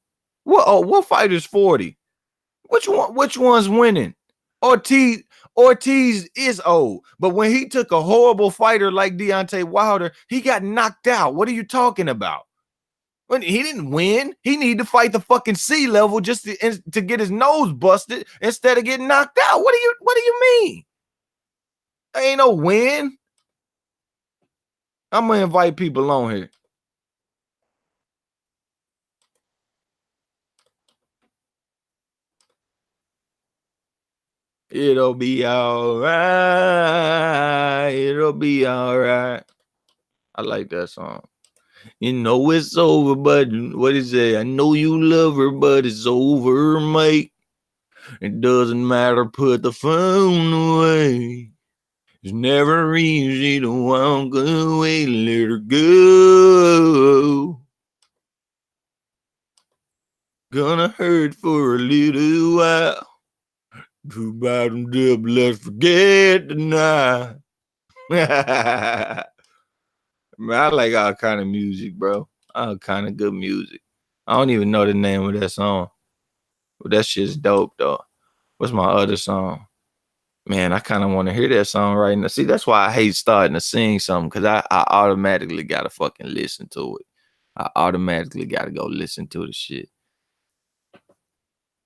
What fighter's 40? Which one's winning? Ortiz is old, but when he took a horrible fighter like Deontay Wilder, he got knocked out. What are you talking about? He didn't win. He needed to fight the fucking sea level just to get his nose busted instead of getting knocked out. What do you mean? There ain't no win. I'm gonna invite people on here. It'll be all right. It'll be all right. I like that song. You know it's over, but what is it? I know you love her, but it's over, mate. It doesn't matter, put the phone away. It's never easy to walk away, let her go. Gonna hurt for a little while. Too bottomed up, let's forget tonight. Man, I like all kind of music, bro. All kind of good music. I don't even know the name of that song. But that shit's dope, though. What's my other song? Man, I kind of want to hear that song right now. See, that's why I hate starting to sing something, because I automatically got to fucking listen to it. I automatically got to go listen to the shit.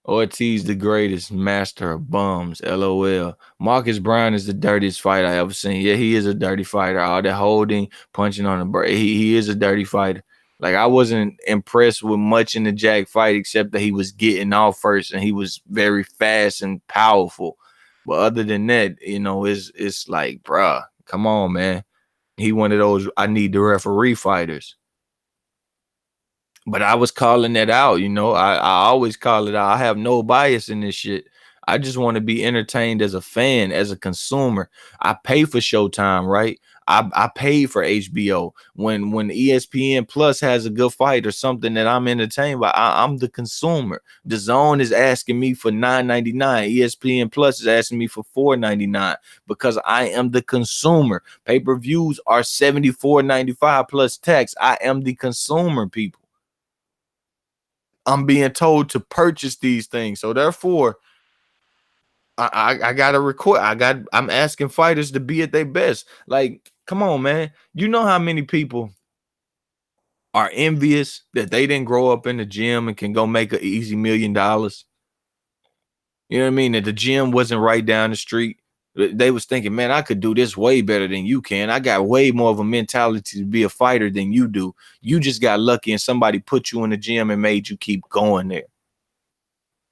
Ortiz, the greatest master of bums, LOL. Marcus Brown is the dirtiest fighter I ever seen. Yeah, he is a dirty fighter. All that holding, punching on the break. He is a dirty fighter. Like, I wasn't impressed with much in the Jack fight, except that he was getting off first and he was very fast and powerful. But other than that, you know, it's like, bruh, come on, man. He one of those I need the referee fighters. But I was calling that out, you know. I always call it out. I have no bias in this shit. I just want to be entertained as a fan, as a consumer. I pay for Showtime, right? I paid for HBO. When ESPN Plus has a good fight or something that I'm entertained by, I'm the consumer. The Zone is asking me for $9.99. ESPN Plus is asking me for $4.99 because I am the consumer. Pay-per-views are $74.95 plus tax. I am the consumer, people. I'm being told to purchase these things. So therefore, I gotta record. I'm asking fighters to be at their best. Like, come on, man. You know how many people are envious that they didn't grow up in the gym and can go make an easy $1 million? You know what I mean? That the gym wasn't right down the street. They was thinking, man, I could do this way better than you can. I got way more of a mentality to be a fighter than you do. You just got lucky and somebody put you in the gym and made you keep going there.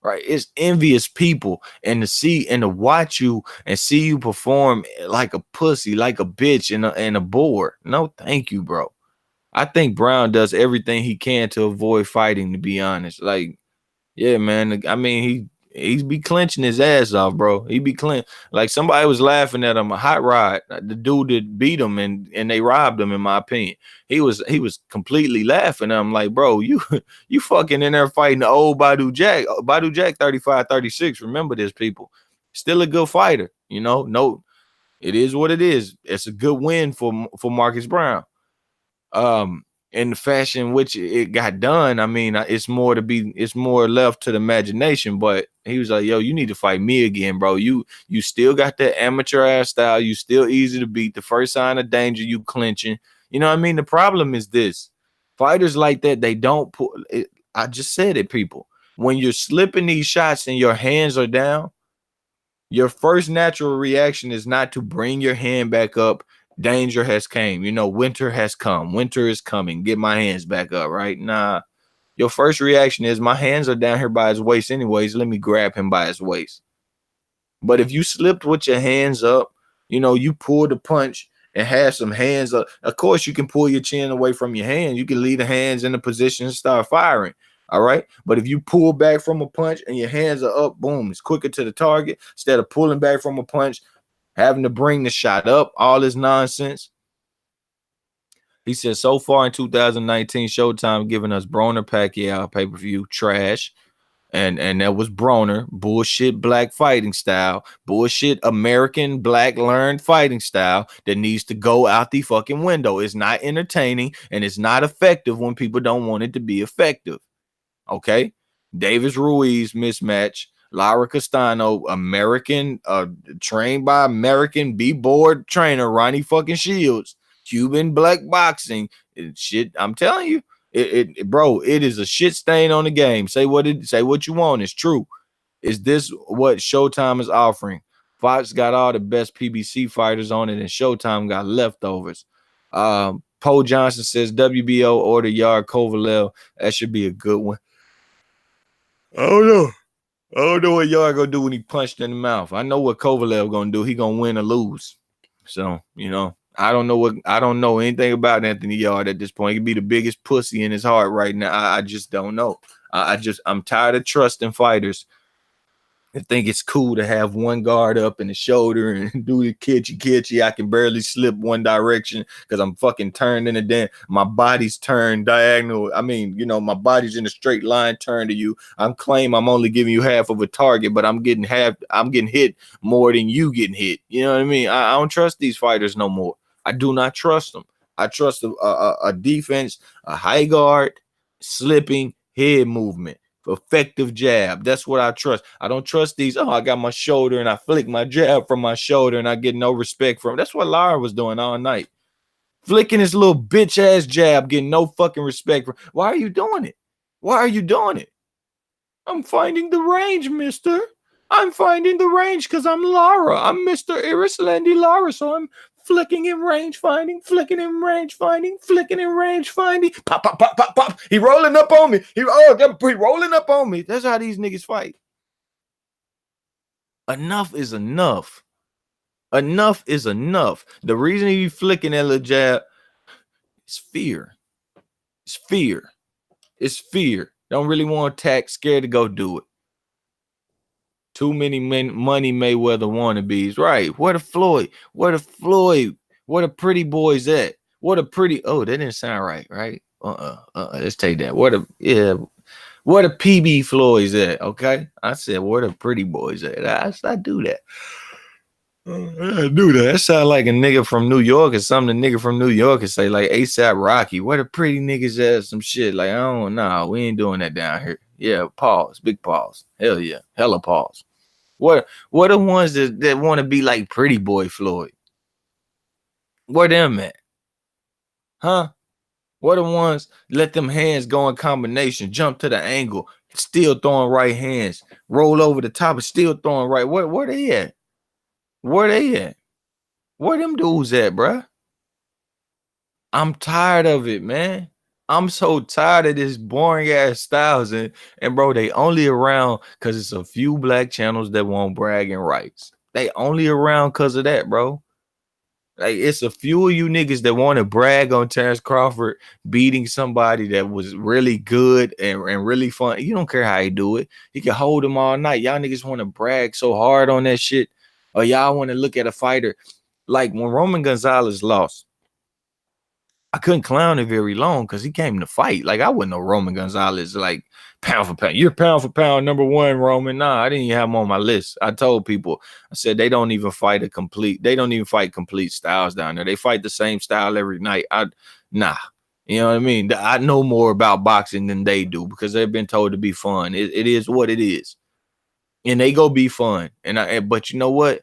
Right, it's envious people, and to see and to watch you and see you perform like a pussy, like a bitch, and a bore. No, thank you, bro. I think Brown does everything he can to avoid fighting. To be honest, like, yeah, man. I mean, he's be clenching his ass off, bro. He be clench like somebody was laughing at him. A hot rod, the dude that beat him and they robbed him. In my opinion, he was completely laughing. I'm like, bro, you fucking in there fighting the old Badu Jack. Badu Jack 35, 36. Remember this, people. Still a good fighter, you know. No, it is what it is. It's a good win for Marcus Brown. In the fashion in which it got done, I mean, it's more left to the imagination. But he was like, yo, you need to fight me again, bro. You still got that amateur ass style. You still easy to beat. The first sign of danger, you clinching. You know what I mean? The problem is this: fighters like that, they don't pull it. I just said it, people. When you're slipping these shots and your hands are down, your first natural reaction is not to bring your hand back up. Danger has came. You know, winter has come. Winter is coming. Get my hands back up, right? Nah. Your first reaction is my hands are down here by his waist anyways. Let me grab him by his waist. But if you slipped with your hands up, you know, you pulled a punch and had some hands up. Of course, you can pull your chin away from your hand. You can leave the hands in a position and start firing. All right. But if you pull back from a punch and your hands are up, boom, it's quicker to the target instead of pulling back from a punch, having to bring the shot up, all this nonsense. He said, so far in 2019, Showtime giving us Broner Pacquiao pay-per-view trash. And that was Broner, bullshit black fighting style, bullshit American black learned fighting style that needs to go out the fucking window. It's not entertaining and it's not effective when people don't want it to be effective. Okay. Davis Ruiz mismatch. Lara Castano, American, trained by American B-board trainer Ronnie fucking Shields, Cuban black boxing. Shit, I'm telling you, bro, it is a shit stain on the game. Say what you want. It's true. Is this what Showtime is offering? Fox got all the best PBC fighters on it, and Showtime got leftovers. Poe Johnson says WBO order Yard Kovalev. That should be a good one. I don't know. I don't know what Yard gonna do when he punched in the mouth. I know what Kovalev gonna do. He gonna win or lose. So, you know, I don't know anything about Anthony Yard at this point. He could be the biggest pussy in his heart right now. I just don't know. I'm tired of trusting fighters. I think it's cool to have one guard up in the shoulder and do the kitschy. I can barely slip one direction because I'm fucking turned in a damn. My body's turned diagonal. I mean, you know, my body's in a straight line turned to you. I'm only giving you half of a target, but I'm getting hit more than you getting hit. You know what I mean? I don't trust these fighters no more. I do not trust them. I trust a defense, a high guard, slipping head movement. Effective jab. That's what I trust. I don't trust these. Oh, I got my shoulder and I flick my jab from my shoulder and I get no respect from. That's what Lara was doing all night. Flicking his little bitch ass jab, getting no fucking respect from. Why are you doing it? Why are you doing it? I'm finding the range, mister. I'm finding the range because I'm Lara. I'm Mr. Erislandy Lara, so I'm flicking in range finding, flicking in range finding, flicking in range finding. Pop, pop, pop, pop, pop. He rolling up on me. He rolling up on me. That's how these niggas fight. Enough is enough. Enough is enough. The reason he flicking that little jab is fear. It's fear. It's fear. Don't really want to attack, scared to go do it. Too many money Mayweather wannabes. Right. Where the Floyd? Where the Floyd? Where the pretty boys at? What a pretty that didn't sound right, right? Let's take that. Where the PB Floyd's at? Okay. I said, where the pretty boys at? I do that. I do that. That sound like a nigga from New York or something. A nigga from New York could say like ASAP Rocky. Where the pretty niggas at? Some shit. Like, I don't know. We ain't doing that down here. Yeah, pause. Big pause. Hell yeah. Hella pause. What the ones that want to be like Pretty Boy Floyd? Where them at? Huh? What the ones let them hands go in combination, jump to the angle, still throwing right hands, roll over the top and still throwing right? Where they at? Where they at? Where them dudes at, bruh? I'm tired of it, man. I'm so tired of this boring ass styles and bro, they only around because it's a few black channels that want bragging rights. They only around because of that, bro. Like it's a few of you niggas that want to brag on Terence Crawford beating somebody that was really good and really fun. You don't care how he do it. He can hold him all night. Y'all niggas want to brag so hard on that shit. Or y'all want to look at a fighter like when Roman Gonzalez lost. I couldn't clown it very long because he came to fight. Like I wouldn't know Roman Gonzalez like pound for pound. You're pound for pound number one, Roman. Nah, I didn't even have him on my list. I told people, I said they don't even fight complete styles down there. They fight the same style every night. Nah. You know what I mean? I know more about boxing than they do because they've been told to be fun. It is what it is. And they go be fun. But you know what?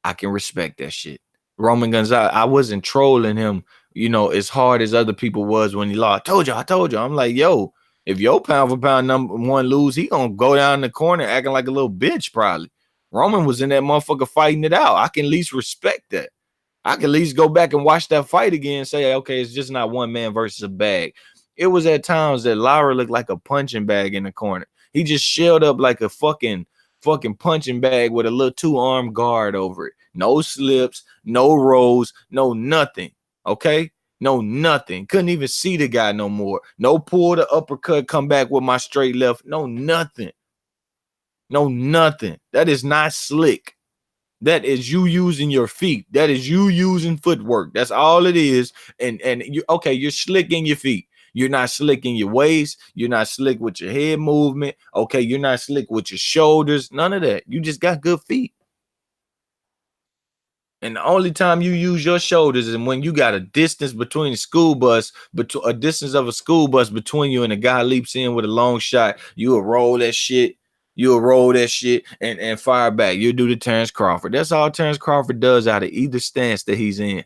I can respect that shit. Roman Gonzalez, I wasn't trolling him, as hard as other people was when he lost. I told you. I'm like, yo, if your pound for pound number one lose, he gonna go down in the corner acting like a little bitch, probably. Roman was in that motherfucker fighting it out. I can at least respect that. I can at least go back and watch that fight again and say, okay, it's just not one man versus a bag. It was at times that Lara looked like a punching bag in the corner. He just shelled up like a fucking punching bag with a little 2-arm guard over it. No slips, no rolls, no nothing. Okay? No nothing. Couldn't even see the guy no more. No pull the uppercut, come back with my straight left. No nothing. No nothing. That is not slick. That is you using your feet. That is you using footwork. That's all it is. And you're slick in your feet. You're not slick in your waist. You're not slick with your head movement. Okay, you're not slick with your shoulders. None of that. You just got good feet. And the only time you use your shoulders is when you got a distance between a school bus, a distance of a school bus between you and a guy leaps in with a long shot. You'll roll that shit. You'll roll that shit and fire back. You'll do the Terence Crawford. That's all Terence Crawford does out of either stance that he's in.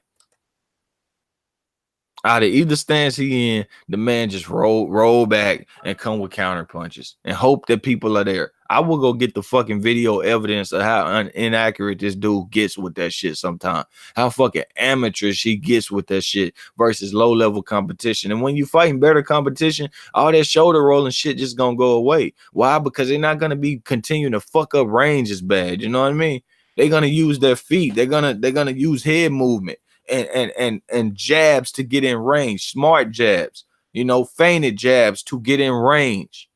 Out of either stance he in, the man just roll back and come with counter punches and hope that people are there. I will go get the fucking video evidence of how inaccurate this dude gets with that shit sometimes. How fucking amateurish he gets with that shit versus low level competition. And when you fighting better competition, all that shoulder rolling shit just gonna go away. Why? Because they're not gonna be continuing to fuck up range as bad. You know what I mean? They're gonna use their feet. They're gonna use head movement and jabs to get in range, smart jabs, feinted jabs to get in range.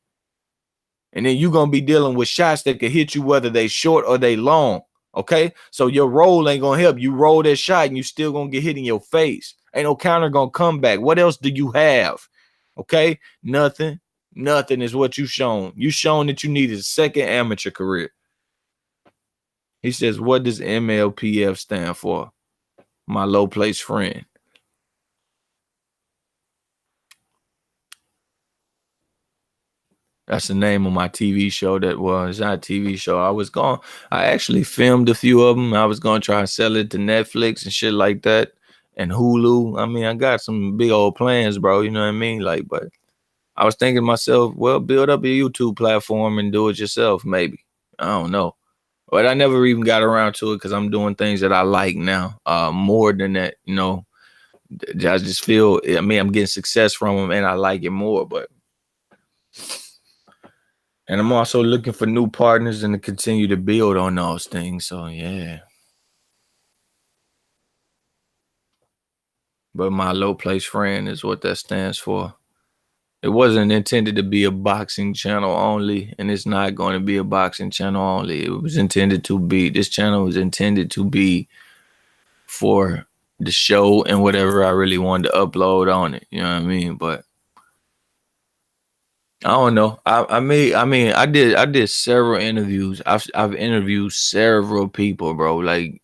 And then you're gonna be dealing with shots that could hit you whether they short or they long. Okay, so your roll ain't gonna help. You roll that shot and you still gonna get hit in your face. Ain't no counter gonna come back. What else do you have? Okay, nothing. Nothing is what you shown. You shown that you needed a second amateur career. He says, what does MLPF stand for? My low place friend. That's the name of my TV show. That was not a TV show. I actually filmed a few of them. I was going to try and sell it to Netflix and shit like that and Hulu. I mean, I got some big old plans, bro. You know what I mean? Like, but I was thinking to myself, well, build up a YouTube platform and do it yourself, maybe. I don't know. But I never even got around to it because I'm doing things that I like now more than that, I just feel, I'm getting success from them and I like it more, and I'm also looking for new partners and to continue to build on those things. So, yeah. But my low place friend is what that stands for. It wasn't intended to be a boxing channel only, and it's not going to be a boxing channel only. It was intended to be, this channel was intended to be for the show and whatever I really wanted to upload on it. You know what I mean? But I don't know. I did several interviews. I've interviewed several people, bro. Like,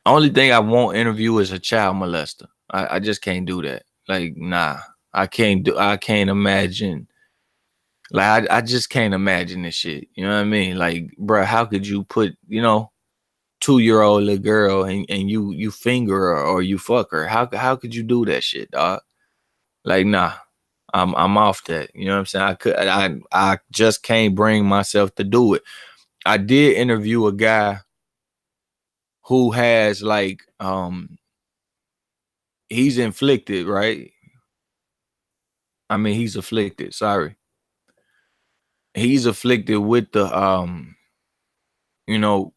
only thing I won't interview is a child molester. I just can't do that. Like, nah. I can't imagine. Like, I just can't imagine this shit. You know what I mean? Like, bro, how could you put, 2-year-old little girl and you finger her or you fuck her? How could you do that shit, dog? Like, nah. I'm off that. You know what I'm saying? I just can't bring myself to do it. I did interview a guy who has like he's inflicted, right? I mean, he's afflicted, sorry. He's afflicted with you know,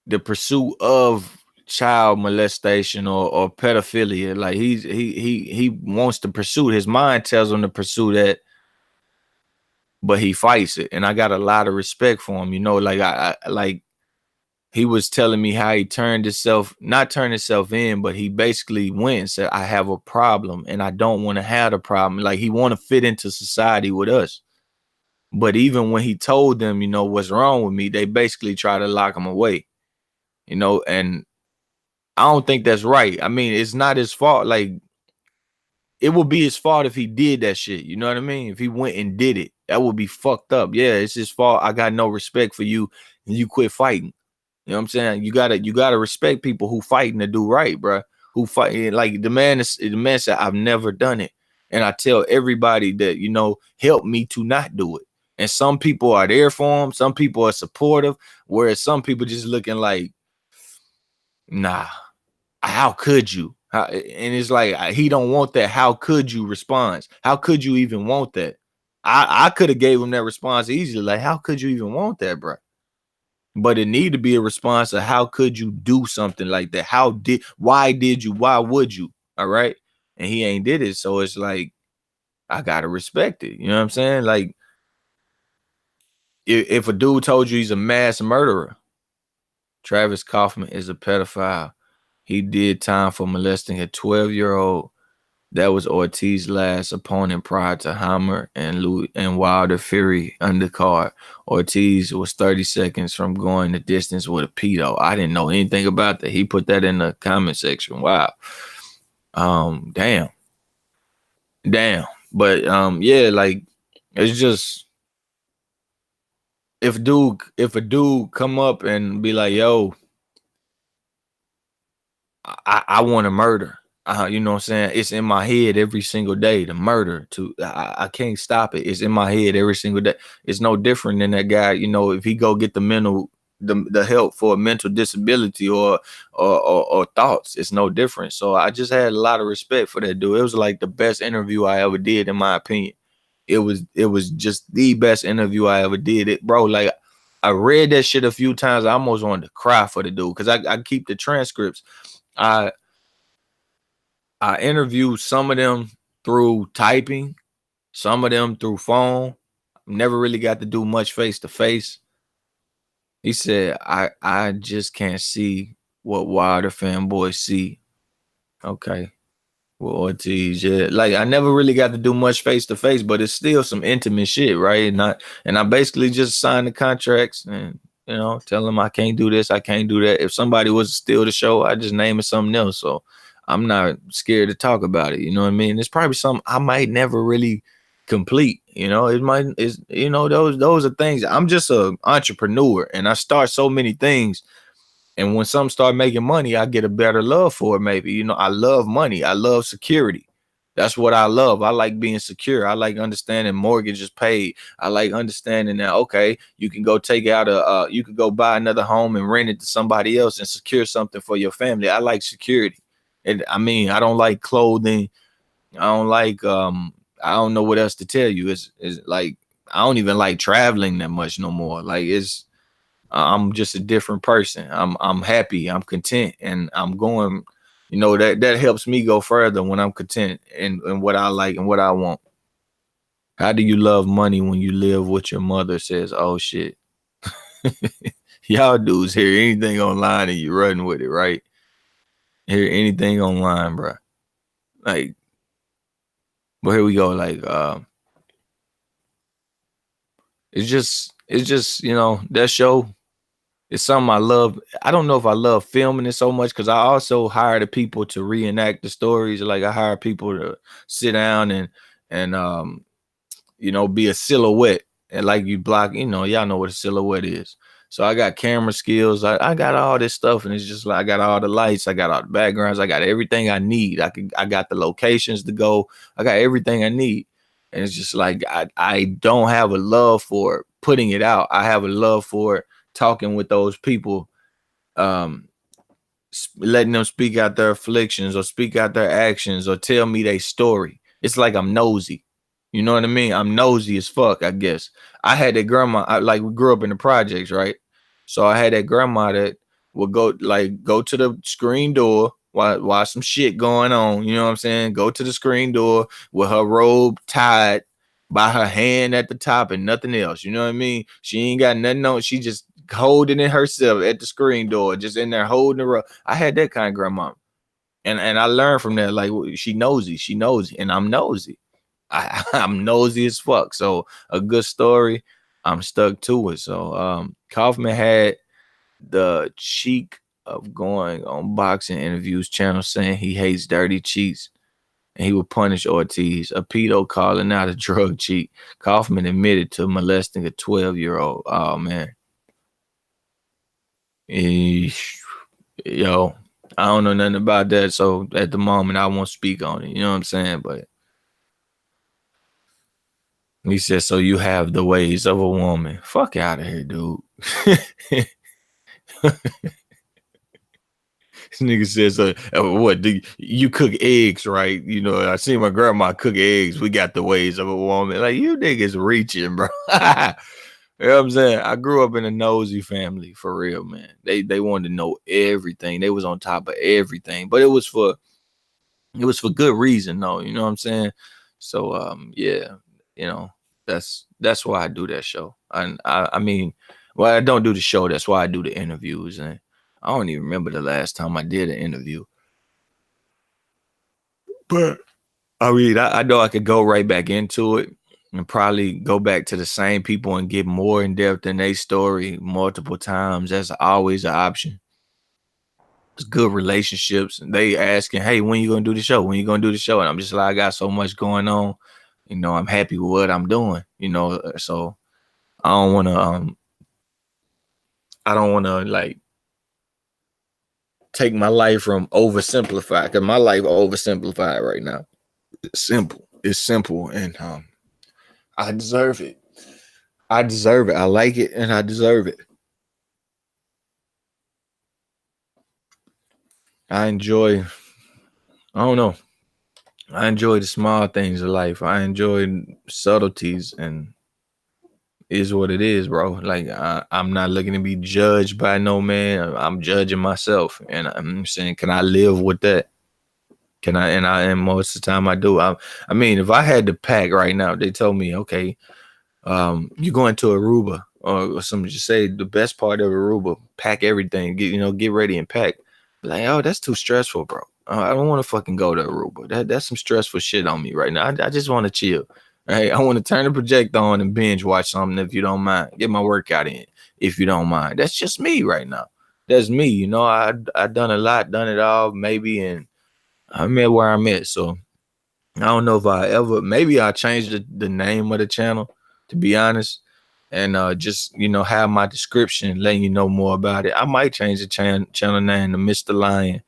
the pursuit of child molestation or pedophilia. Like, he wants to pursue, his mind tells him to pursue that, but he fights it. And I got a lot of respect for him. Like, I like, he was telling me how he not turned himself in, but he basically went and said, I have a problem and I don't want to have the problem. Like, he want to fit into society with us. But even when he told them, what's wrong with me, they basically try to lock him away, and I don't think that's right. I mean, it's not his fault. Like, it would be his fault if he did that shit. You know what I mean? If he went and did it, that would be fucked up. Yeah, it's his fault. I got no respect for you and you quit fighting. You know what I'm saying? You gotta respect people who fighting to do right, bro. Who fight, like the man said, I've never done it. And I tell everybody that, help me to not do it. And some people are there for him, some people are supportive, whereas some people just looking like, nah, how could you? And it's like, he don't want that. How could you response? How could you even want that? I could have gave him that response easily. Like, how could you even want that, bro? But it need to be a response of how could you do something like that? Why did you? Why would you? All right. And he ain't did it. So it's like, I gotta respect it. You know what I'm saying? Like, if a dude told you he's a mass murderer, Travis Kaufman is a pedophile. He did time for molesting a 12-year-old. That was Ortiz's last opponent prior to Hammer and Wilder Fury undercard. Ortiz was 30 seconds from going the distance with a pedo. I didn't know anything about that. He put that in the comment section. Wow. Damn. But yeah, like, it's just, if a dude come up and be like, yo, I want to murder. You know what I'm saying? It's in my head every single day. The murder, I can't stop it. It's in my head every single day. It's no different than that guy. If he go get the help for a mental disability or thoughts, it's no different. So I just had a lot of respect for that dude. It was like the best interview I ever did, in my opinion. It was just the best interview I ever did. It, bro. Like, I read that shit a few times. I almost wanted to cry for the dude because I keep the transcripts. I interviewed some of them through typing, some of them through phone. Never really got to do much face to face. He said, I just can't see what Wilder fanboys see. Okay. Well, Ortiz, yeah. Like, I never really got to do much face to face, but it's still some intimate shit, right? And I basically just signed the contracts and tell them I can't do this, I can't do that. If somebody was to steal the show, I just name it something else. So I'm not scared to talk about it. You know what I mean? It's probably something I might never really complete. Those are things. I'm just an entrepreneur and I start so many things. And when some start making money, I get a better love for it. Maybe, I love money. I love security. That's what I love. I like being secure. I like understanding mortgage is paid. I like understanding that, okay, you can go take out you could go buy another home and rent it to somebody else and secure something for your family. I like security. And I mean, I don't like clothing. I don't like, I don't know what else to tell you. It's like, I don't even like traveling that much no more. Like, I'm just a different person. I'm happy. I'm content, and I'm going. You know, that helps me go further when I'm content and what I like and what I want. How do you love money when you live what your mother says? Oh shit. Y'all dudes hear anything online and you run with it, right? Hear anything online, bro. Like, but here we go. Like, it's just, that show is something I love. I don't know if I love filming it so much because I also hire the people to reenact the stories. Like I hire people to sit down and be a silhouette. And like you block, y'all know what a silhouette is. So I got camera skills. I got all this stuff, and it's just like I got all the lights, I got all the backgrounds, I got everything I need. I got the locations to go. I got everything I need. And it's just like I don't have a love for putting it out. I have a love for talking with those people, um, letting them speak out their afflictions or speak out their actions or tell me their story. It's like I'm nosy. You know what I mean? I'm nosy as fuck, I guess. I had that grandma, like we grew up in the projects, right? So I had that grandma that would go to the screen door while some shit going on. You know what I'm saying? Go to the screen door with her robe tied by her hand at the top and nothing else. You know what I mean? She ain't got nothing on. She just holding it herself at the screen door, just in there holding the robe. I had that kind of grandma. And I learned from that, like she nosy, and I'm nosy. I'm nosy as fuck. So a good story, I'm stuck to it. So Kaufman had the cheek of going on boxing interviews channel saying he hates dirty cheats and he would punish Ortiz, a pedo calling out a drug cheat. Kaufman admitted to molesting a 12-year-old. Oh man. Eesh. Yo, I don't know nothing about that. So at the moment I won't speak on it. You know what I'm saying? But he said, so you have the ways of a woman. Fuck out of here, dude. This nigga says, what do you cook eggs, right? You know, I see my grandma cook eggs. We got the ways of a woman. Like, you niggas reaching, bro. You know what I'm saying? I grew up in a nosy family, for real, man. They wanted to know everything. They was on top of everything. But it was for good reason, though. You know what I'm saying? So yeah, you know, that's why I do that show. And I mean, well, I don't do the show, that's why I do the interviews. And I don't even remember the last time I did an interview. But I mean, I know I could go right back into it and probably go back to the same people and get more in depth in their story multiple times. That's always an option. It's good relationships. And they asking, hey, when you gonna do the show? When you gonna do the show? And I'm just like, I got so much going on. I'm happy with what I'm doing. So I don't wanna like take my life from oversimplified because my life oversimplified right now. It's simple. It's simple, and I deserve it. I deserve it. I like it, and I deserve it. I enjoy. I don't know. I enjoy the small things of life. I enjoy subtleties, and is what it is, bro. Like I'm not looking to be judged by no man. I'm judging myself, and I'm saying, can I live with that? Can I? And most of the time I do. I mean, if I had to pack right now, they told me, okay, you going to Aruba or something. Just say the best part of Aruba, pack everything, get ready and pack. Like, oh, that's too stressful, bro. I don't want to fucking go to Aruba. That's some stressful shit on me right now. I just want to chill. Right? I want to turn the projector on and binge watch something if you don't mind. Get my workout in if you don't mind. That's just me right now. That's me. I done a lot, done it all, maybe, and I'm at where I'm at. So I don't know if I ever, maybe I changed the name of the channel, to be honest, and just have my description letting you know more about it. I might change the channel name to Mr. Lion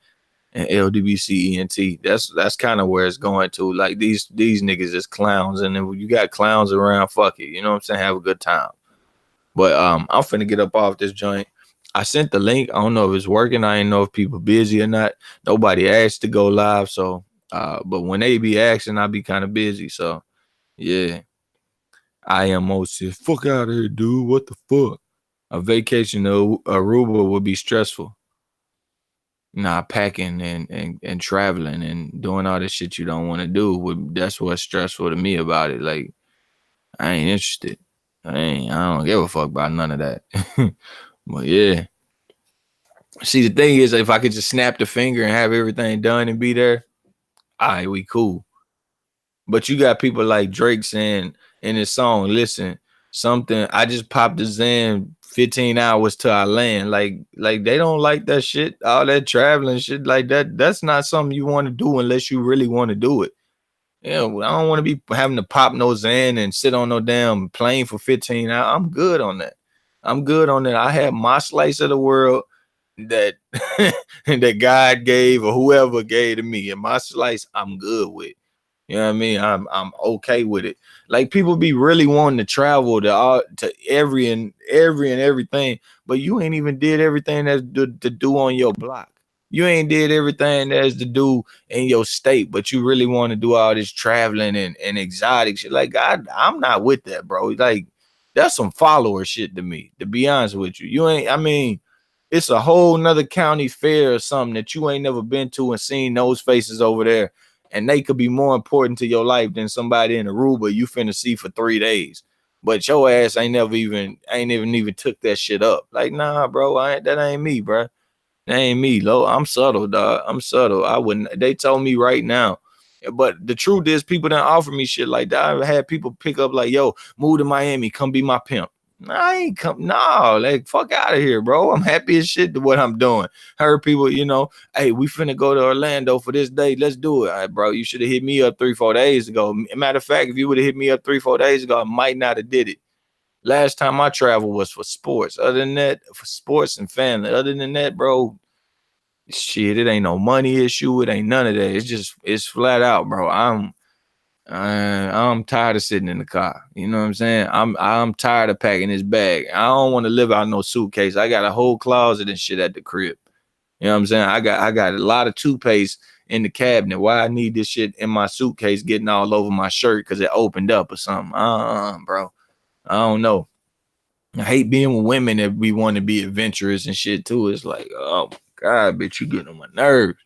and LDBCENT. That's kind of where it's going to. Like these niggas is clowns, and then when you got clowns around, fuck it. You know what I'm saying? Have a good time. But I'm finna get up off this joint. I sent the link. I don't know if it's working. I ain't know if people busy or not. Nobody asked to go live, so but when they be asking, I be kind of busy. So yeah, I am most fuck out of here, dude. What the fuck? A vacation to Aruba would be stressful. Nah, packing and traveling and doing all this shit you don't want to do. That's what's stressful to me about it. Like, I ain't interested. I don't give a fuck about none of that. But yeah. See, the thing is, if I could just snap the finger and have everything done and be there, all right, we cool. But you got people like Drake saying in his song, listen, something, I just popped the Zan 15 hours to our land. Like they don't like that shit, all that traveling shit like that. That's not something you want to do unless you really want to do it. Yeah, I don't want to be having to pop no Zan and sit on no damn plane for 15 hours. I'm good on that. I'm good on that. I have my slice of the world that that God gave or whoever gave to me. And my slice, I'm good with. You know what I mean? I'm okay with it. Like people be really wanting to travel to everything, but you ain't even did everything that's to do on your block. You ain't did everything that's to do in your state, but you really want to do all this traveling and exotic shit. Like I'm not with that, bro. Like that's some follower shit to me, to be honest with you. You ain't, I mean, it's a whole nother county fair or something that you ain't never been to and seen those faces over there. And they could be more important to your life than somebody in Aruba you finna see for 3 days. But your ass ain't even took that shit up. Like, nah, bro, that ain't me, bro. That ain't me, Lo. I'm subtle, dog. I'm subtle. I wouldn't. They told me right now. But the truth is, people done offer me shit like that. I've had people pick up like, yo, move to Miami, come be my pimp. Nah, I ain't come. No, like fuck out of here, bro. I'm happy as shit to what I'm doing. Heard people, hey, we finna go to Orlando for this day. Let's do it. All right, bro. You should have hit me up 3-4 days ago. Matter of fact, if you would have hit me up 3-4 days ago, I might not have did it. Last time I traveled was for sports. Other than that, for sports and family. Other than that, bro, shit, it ain't no money issue. It ain't none of that. It's flat out, bro. I'm tired of sitting in the car. You know what I'm saying? I'm tired of packing this bag. I don't want to live out no suitcase. I got a whole closet and shit at the crib. You know what I'm saying? I got a lot of toothpaste in the cabinet. Why I need this shit in my suitcase getting all over my shirt because it opened up or something. Bro. I don't know. I hate being with women that we want to be adventurous and shit too. It's like, oh my God, bitch, you getting on my nerves.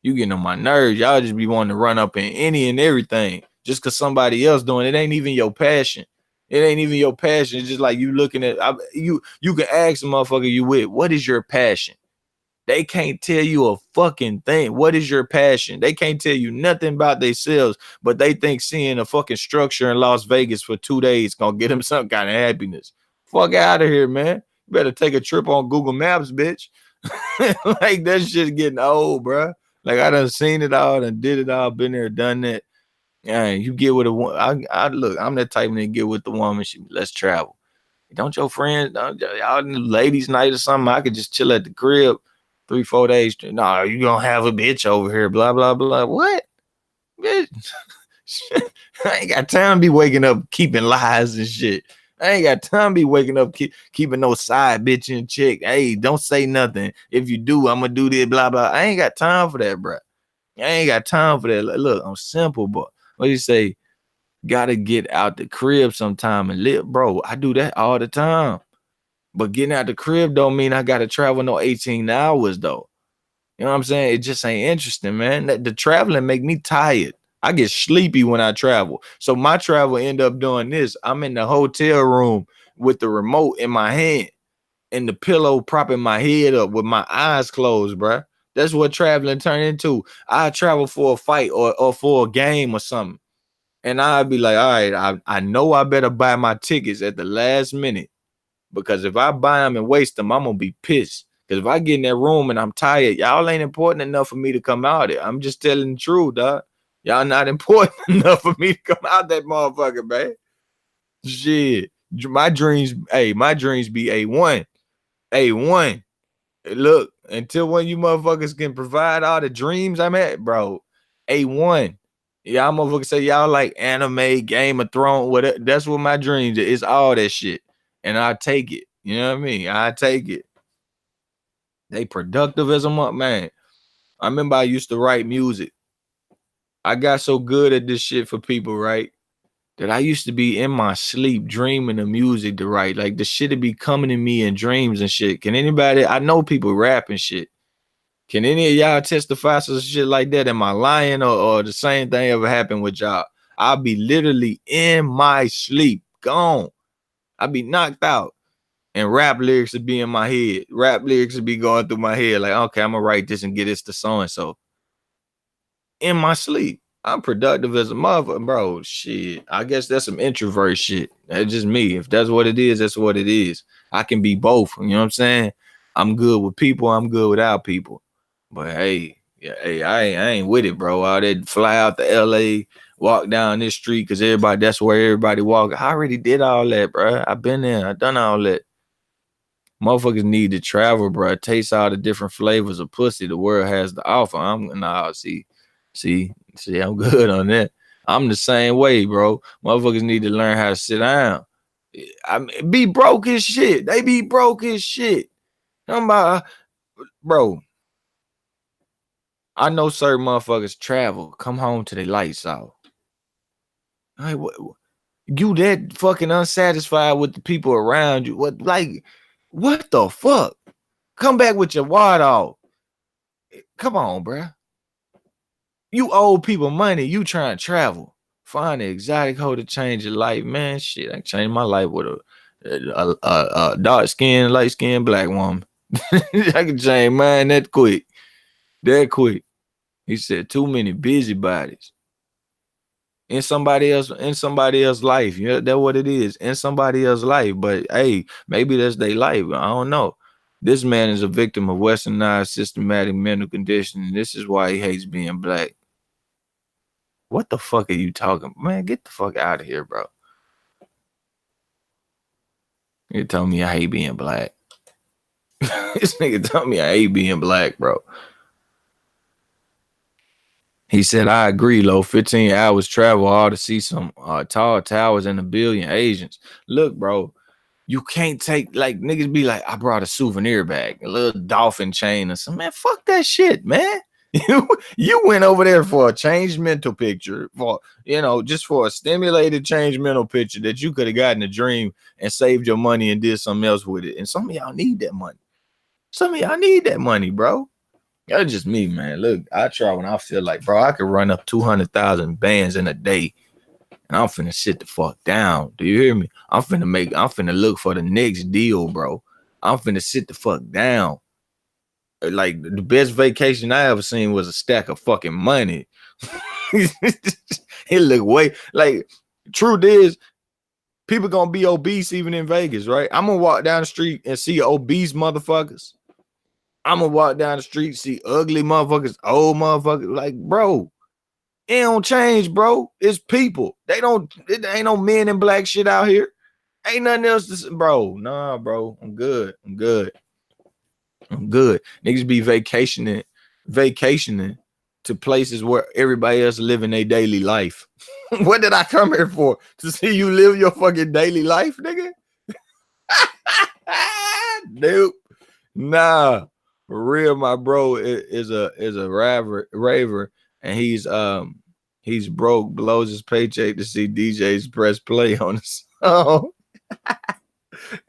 You getting on my nerves. Y'all just be wanting to run up in any and everything just because somebody else doing it. Ain't even your passion. It ain't even your passion. It's just like you looking at you can ask a motherfucker you with, what is your passion? They can't tell you a fucking thing. What is your passion? They can't tell you nothing about themselves, but they think seeing a fucking structure in Las Vegas for 2 days gonna get them some kind of happiness. Fuck out of here, man. You better take a trip on Google Maps, bitch. Like that shit's getting old, bro. Like I done seen it all and did it all, been there, done that. Yeah, you get with a woman. I look, I'm that type of nigga get with the woman. Let's travel. Don't your friends, y'all ladies' night or something? I could just chill at the crib 3-4 days. No, you gonna have a bitch over here, blah, blah, blah. What? Bitch. I ain't got time to be waking up keeping lies and shit. I ain't got time to be waking up keeping no side bitch and chick. Hey, don't say nothing. If you do, I'm gonna do this, blah, blah. I ain't got time for that, bro. I ain't got time for that. Look, I'm simple, but what do you say? Gotta get out the crib sometime and live, bro. I do that all the time. But getting out the crib don't mean I gotta travel no 18 hours though. You know what I'm saying? It just ain't interesting, man. The traveling make me tired. I get sleepy when I travel. So my travel end up doing this. I'm in the hotel room with the remote in my hand and the pillow propping my head up with my eyes closed, bro. That's what traveling turned into. I travel for a fight or for a game or something. And I'd be like, all right, I know I better buy my tickets at the last minute. Because if I buy them and waste them, I'm gonna be pissed. Because if I get in that room and I'm tired, y'all ain't important enough for me to come out there. I'm just telling the truth, dog. Y'all not important enough for me to come out that motherfucker, man. Shit. My dreams be A1. A1. Look, until when you motherfuckers can provide all the dreams I'm at, bro. A1. Y'all motherfuckers say y'all like anime, Game of Thrones, whatever. That's what my dreams is. It's all that shit. And I take it. You know what I mean? I take it. They productive as a month, man. I remember I used to write music. I got so good at this shit for people, right? That I used to be in my sleep dreaming of music to write. Like the shit would be coming to me in dreams and shit. Can anybody, I know people rap and shit. Can any of y'all testify to shit like that? Am I lying or the same thing ever happened with y'all? I'll be literally in my sleep, gone. I'll be knocked out. And rap lyrics would be in my head. Rap lyrics would be going through my head. Like, okay, I'm gonna write this and get this to so-and-so. In my sleep. I'm productive as a motherfucker, bro. Shit. I guess that's some introvert shit. That's just me. If that's what it is, that's what it is. I can be both. You know what I'm saying? I'm good with people. I'm good without people. But hey, yeah, hey, I ain't with it, bro. All that fly out to LA, walk down this street because that's where everybody walk. I already did all that, bro. I've been there. I done all that. Motherfuckers need to travel, bro. Taste all the different flavors of pussy the world has to offer. See, I'm good on that. I'm the same way, bro. Motherfuckers need to learn how to sit down. I mean, be broke as shit. They be broke as shit. I'm about, bro. I know certain motherfuckers travel, come home to the lights off. Like, you that fucking unsatisfied with the people around you? What the fuck? Come back with your wad off. Come on, bro. You owe people money. You trying to travel. Find an exotic hoe to change your life, man. Shit, I changed my life with a dark skin, light skin black woman. I can change mine that quick. That quick. He said too many busybodies. In somebody else's life. Yeah, that's what it is. In somebody else's life. But hey, maybe that's their life. I don't know. This man is a victim of westernized systematic mental conditioning. This is why he hates being black. What the fuck are you talking about? Man, get the fuck out of here, bro. You tell me I hate being black. This nigga told me I hate being black, bro. He said, I agree, Lo. 15 hours travel all to see some tall towers and a billion Asians. Look, bro, you can't take, like, niggas be like, I brought a souvenir bag, a little dolphin chain or something. Man, fuck that shit, man. You went over there for a changed mental picture, for, just for a stimulated changed mental picture that you could have gotten a dream and saved your money and did something else with it. And some of y'all need that money. Some of y'all need that money, bro. That's just me, man. Look, I try when I feel like, bro, I could run up 200,000 bands in a day, and I'm finna sit the fuck down. Do you hear me? I'm finna look for the next deal, bro. I'm finna sit the fuck down. Like, the best vacation I ever seen was a stack of fucking money. It look way, like, truth is, people gonna be obese even in Vegas, right? I'm gonna walk down the street and see obese motherfuckers. I'm gonna walk down the street, see ugly motherfuckers, old motherfuckers. Like, bro, it don't change, bro. It's people. It ain't no men in black shit out here. Ain't nothing else to say, bro. Nah, bro. I'm good. Niggas be vacationing to places where everybody else living their daily life. What did I come here for? To see you live your fucking daily life, nigga? Nope. Nah. For real, my bro is a raver, and he's broke, blows his paycheck to see DJs press play on the song.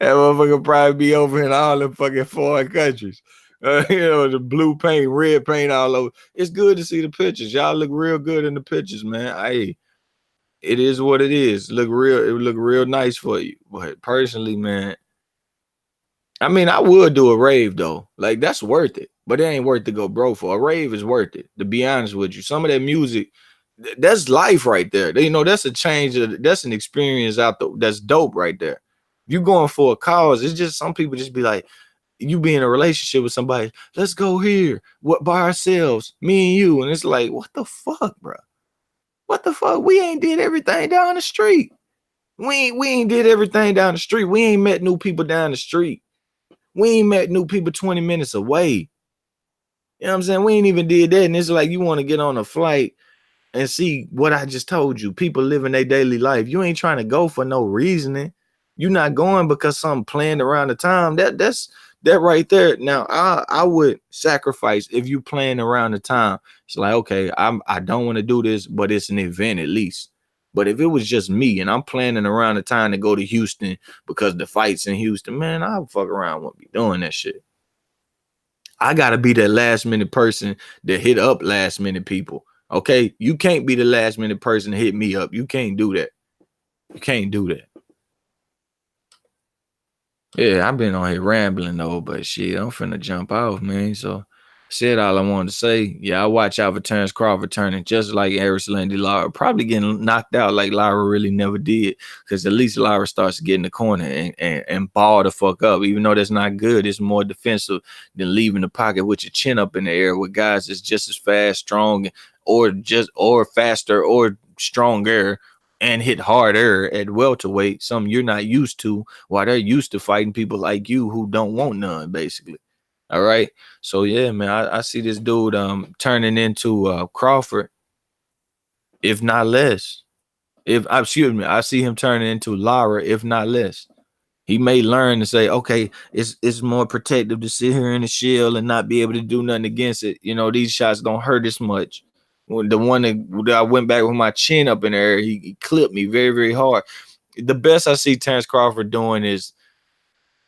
That motherfucker probably be over in all the fucking foreign countries. The blue paint, red paint all over. It's good to see the pictures. Y'all look real good in the pictures, man. It is what it is. It would look real nice for you. But personally, man, I mean, I would do a rave though. Like, that's worth it. But it ain't worth to go broke for. A rave is worth it, to be honest with you. Some of that music, that's life right there. That's a change. That's an experience that's dope right there. You going for a cause. It's just some people just be like, you be in a relationship with somebody, let's go here. What, by ourselves, me and you. And it's like, what the fuck, bro? What the fuck? We ain't did everything down the street. We ain't did everything down the street. We ain't met new people down the street. We ain't met new people 20 minutes away. You know what I'm saying? We ain't even did that. And it's like you want to get on a flight and see what I just told you. People living their daily life. You ain't trying to go for no reasoning. You're not going because something planned around the time. That's right there. Now, I would sacrifice if you plan around the time. It's like, okay, I don't want to do this, but it's an event at least. But if it was just me and I'm planning around the time to go to Houston because the fight's in Houston, man, I'll fuck around, won't be doing that shit. I gotta be that last minute person that hit up last minute people. Okay, you can't be the last minute person to hit me up. You can't do that. You can't do that. Yeah, I've been on here rambling though, but shit, I'm finna jump off, man. So said all I wanted to say. Yeah, I watch out for Terence Crawford turning just like Erislandy Lara, probably getting knocked out like Lara really never did. Cause at least Lara starts to get in the corner and ball the fuck up. Even though that's not good, it's more defensive than leaving the pocket with your chin up in the air with guys that's just as fast, strong, or faster or stronger and hit harder at welterweight, something you're not used to, while they're used to fighting people like you who don't want none, basically. All right. So yeah, man, I see this dude turning into Crawford, if not less. If excuse me, I see him turning into Lara, if not less. He may learn to say, okay, it's more protective to sit here in the shield and not be able to do nothing against it. You know, these shots don't hurt as much. When the one that I went back with my chin up in the air, he clipped me very, very hard. The best I see Terence Crawford doing is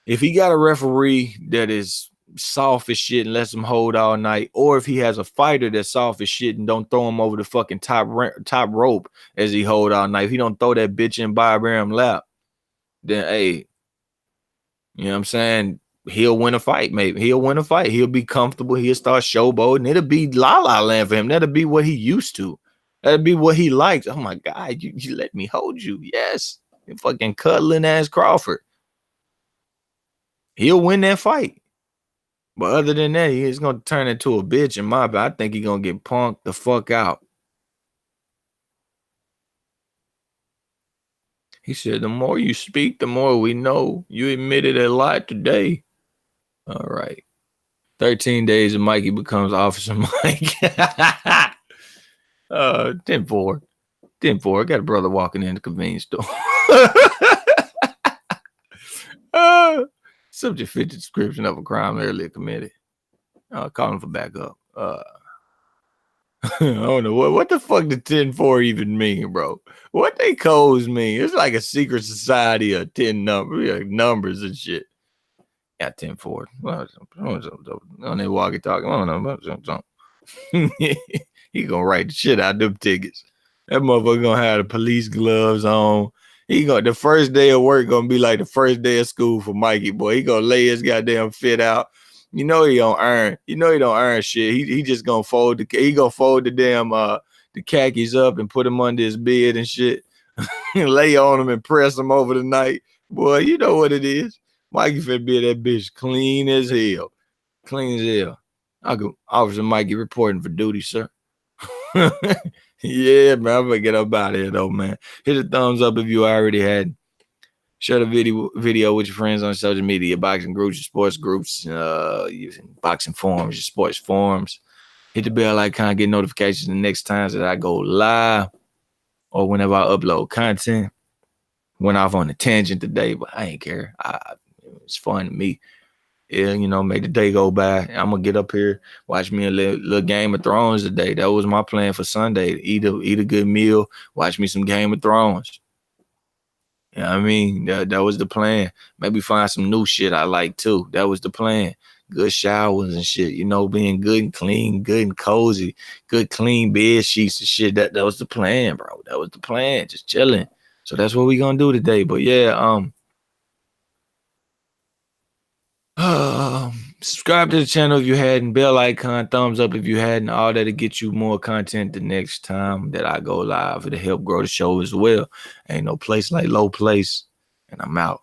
if he got a referee that is soft as shit and lets him hold all night, or if he has a fighter that's soft as shit and don't throw him over the fucking top rope as he hold all night. If he don't throw that bitch in Bob Arum lap, then hey, you know what I'm saying? He'll win a fight, maybe. He'll win a fight. He'll be comfortable. He'll start showboating. It'll be la la land for him. That'll be what he used to. That'll be what he likes. Oh my God, you let me hold you. Yes. You fucking cuddling ass Crawford. He'll win that fight. But other than that, he's gonna turn into a bitch in my I think he's gonna get punked the fuck out. He said, the more you speak, the more we know. You admitted a lot today. All right. 13 days and Mikey becomes Officer Mike. 10-4. 10-4. I got a brother walking in the convenience store. Subject fit the description of a crime earlier committed. Calling for backup. I don't know what the fuck did 10-4 even mean, bro. What they codes mean? It's like a secret society of 10 numbers and shit. Yeah, 10-4. On that walkie talkie. I don't know. He gonna write the shit out of them tickets. That motherfucker gonna have the police gloves on. The first day of work gonna be like the first day of school for Mikey, boy. He gonna lay his goddamn fit out. You know he don't earn. You know he don't earn shit. He just gonna fold the damn the khakis up and put them under his bed and shit. Lay on them and press them over the night. Boy, you know what it is. Mikey finna be that bitch clean as hell. Clean as hell. I'll go, Officer Mikey reporting for duty, sir. Yeah, man. I'm gonna get up out of here though, man. Hit a thumbs up if you already had. Share the video with your friends on social media, boxing groups, your sports groups, using boxing forums, your sports forums. Hit the bell icon, get notifications the next times that I go live or whenever I upload content. Went off on a tangent today, but I ain't care. It's fun to me. Yeah, you know, make the day go by. I'm gonna get up here, watch me a little Game of Thrones today. That was my plan for Sunday. Eat a good meal, watch me some Game of Thrones. You know what I mean? That was the plan. Maybe find some new shit I like too. That was the plan. Good showers and shit, you know, being good and clean, good and cozy, good clean bed sheets and shit. That was the plan, bro. That was the plan. Just chilling. So that's what we gonna do today. But yeah, subscribe to the channel if you hadn't, bell icon, thumbs up if you hadn't, all that to get you more content the next time that I go live. It'll help grow the show as well. Ain't no place like low place, and I'm out.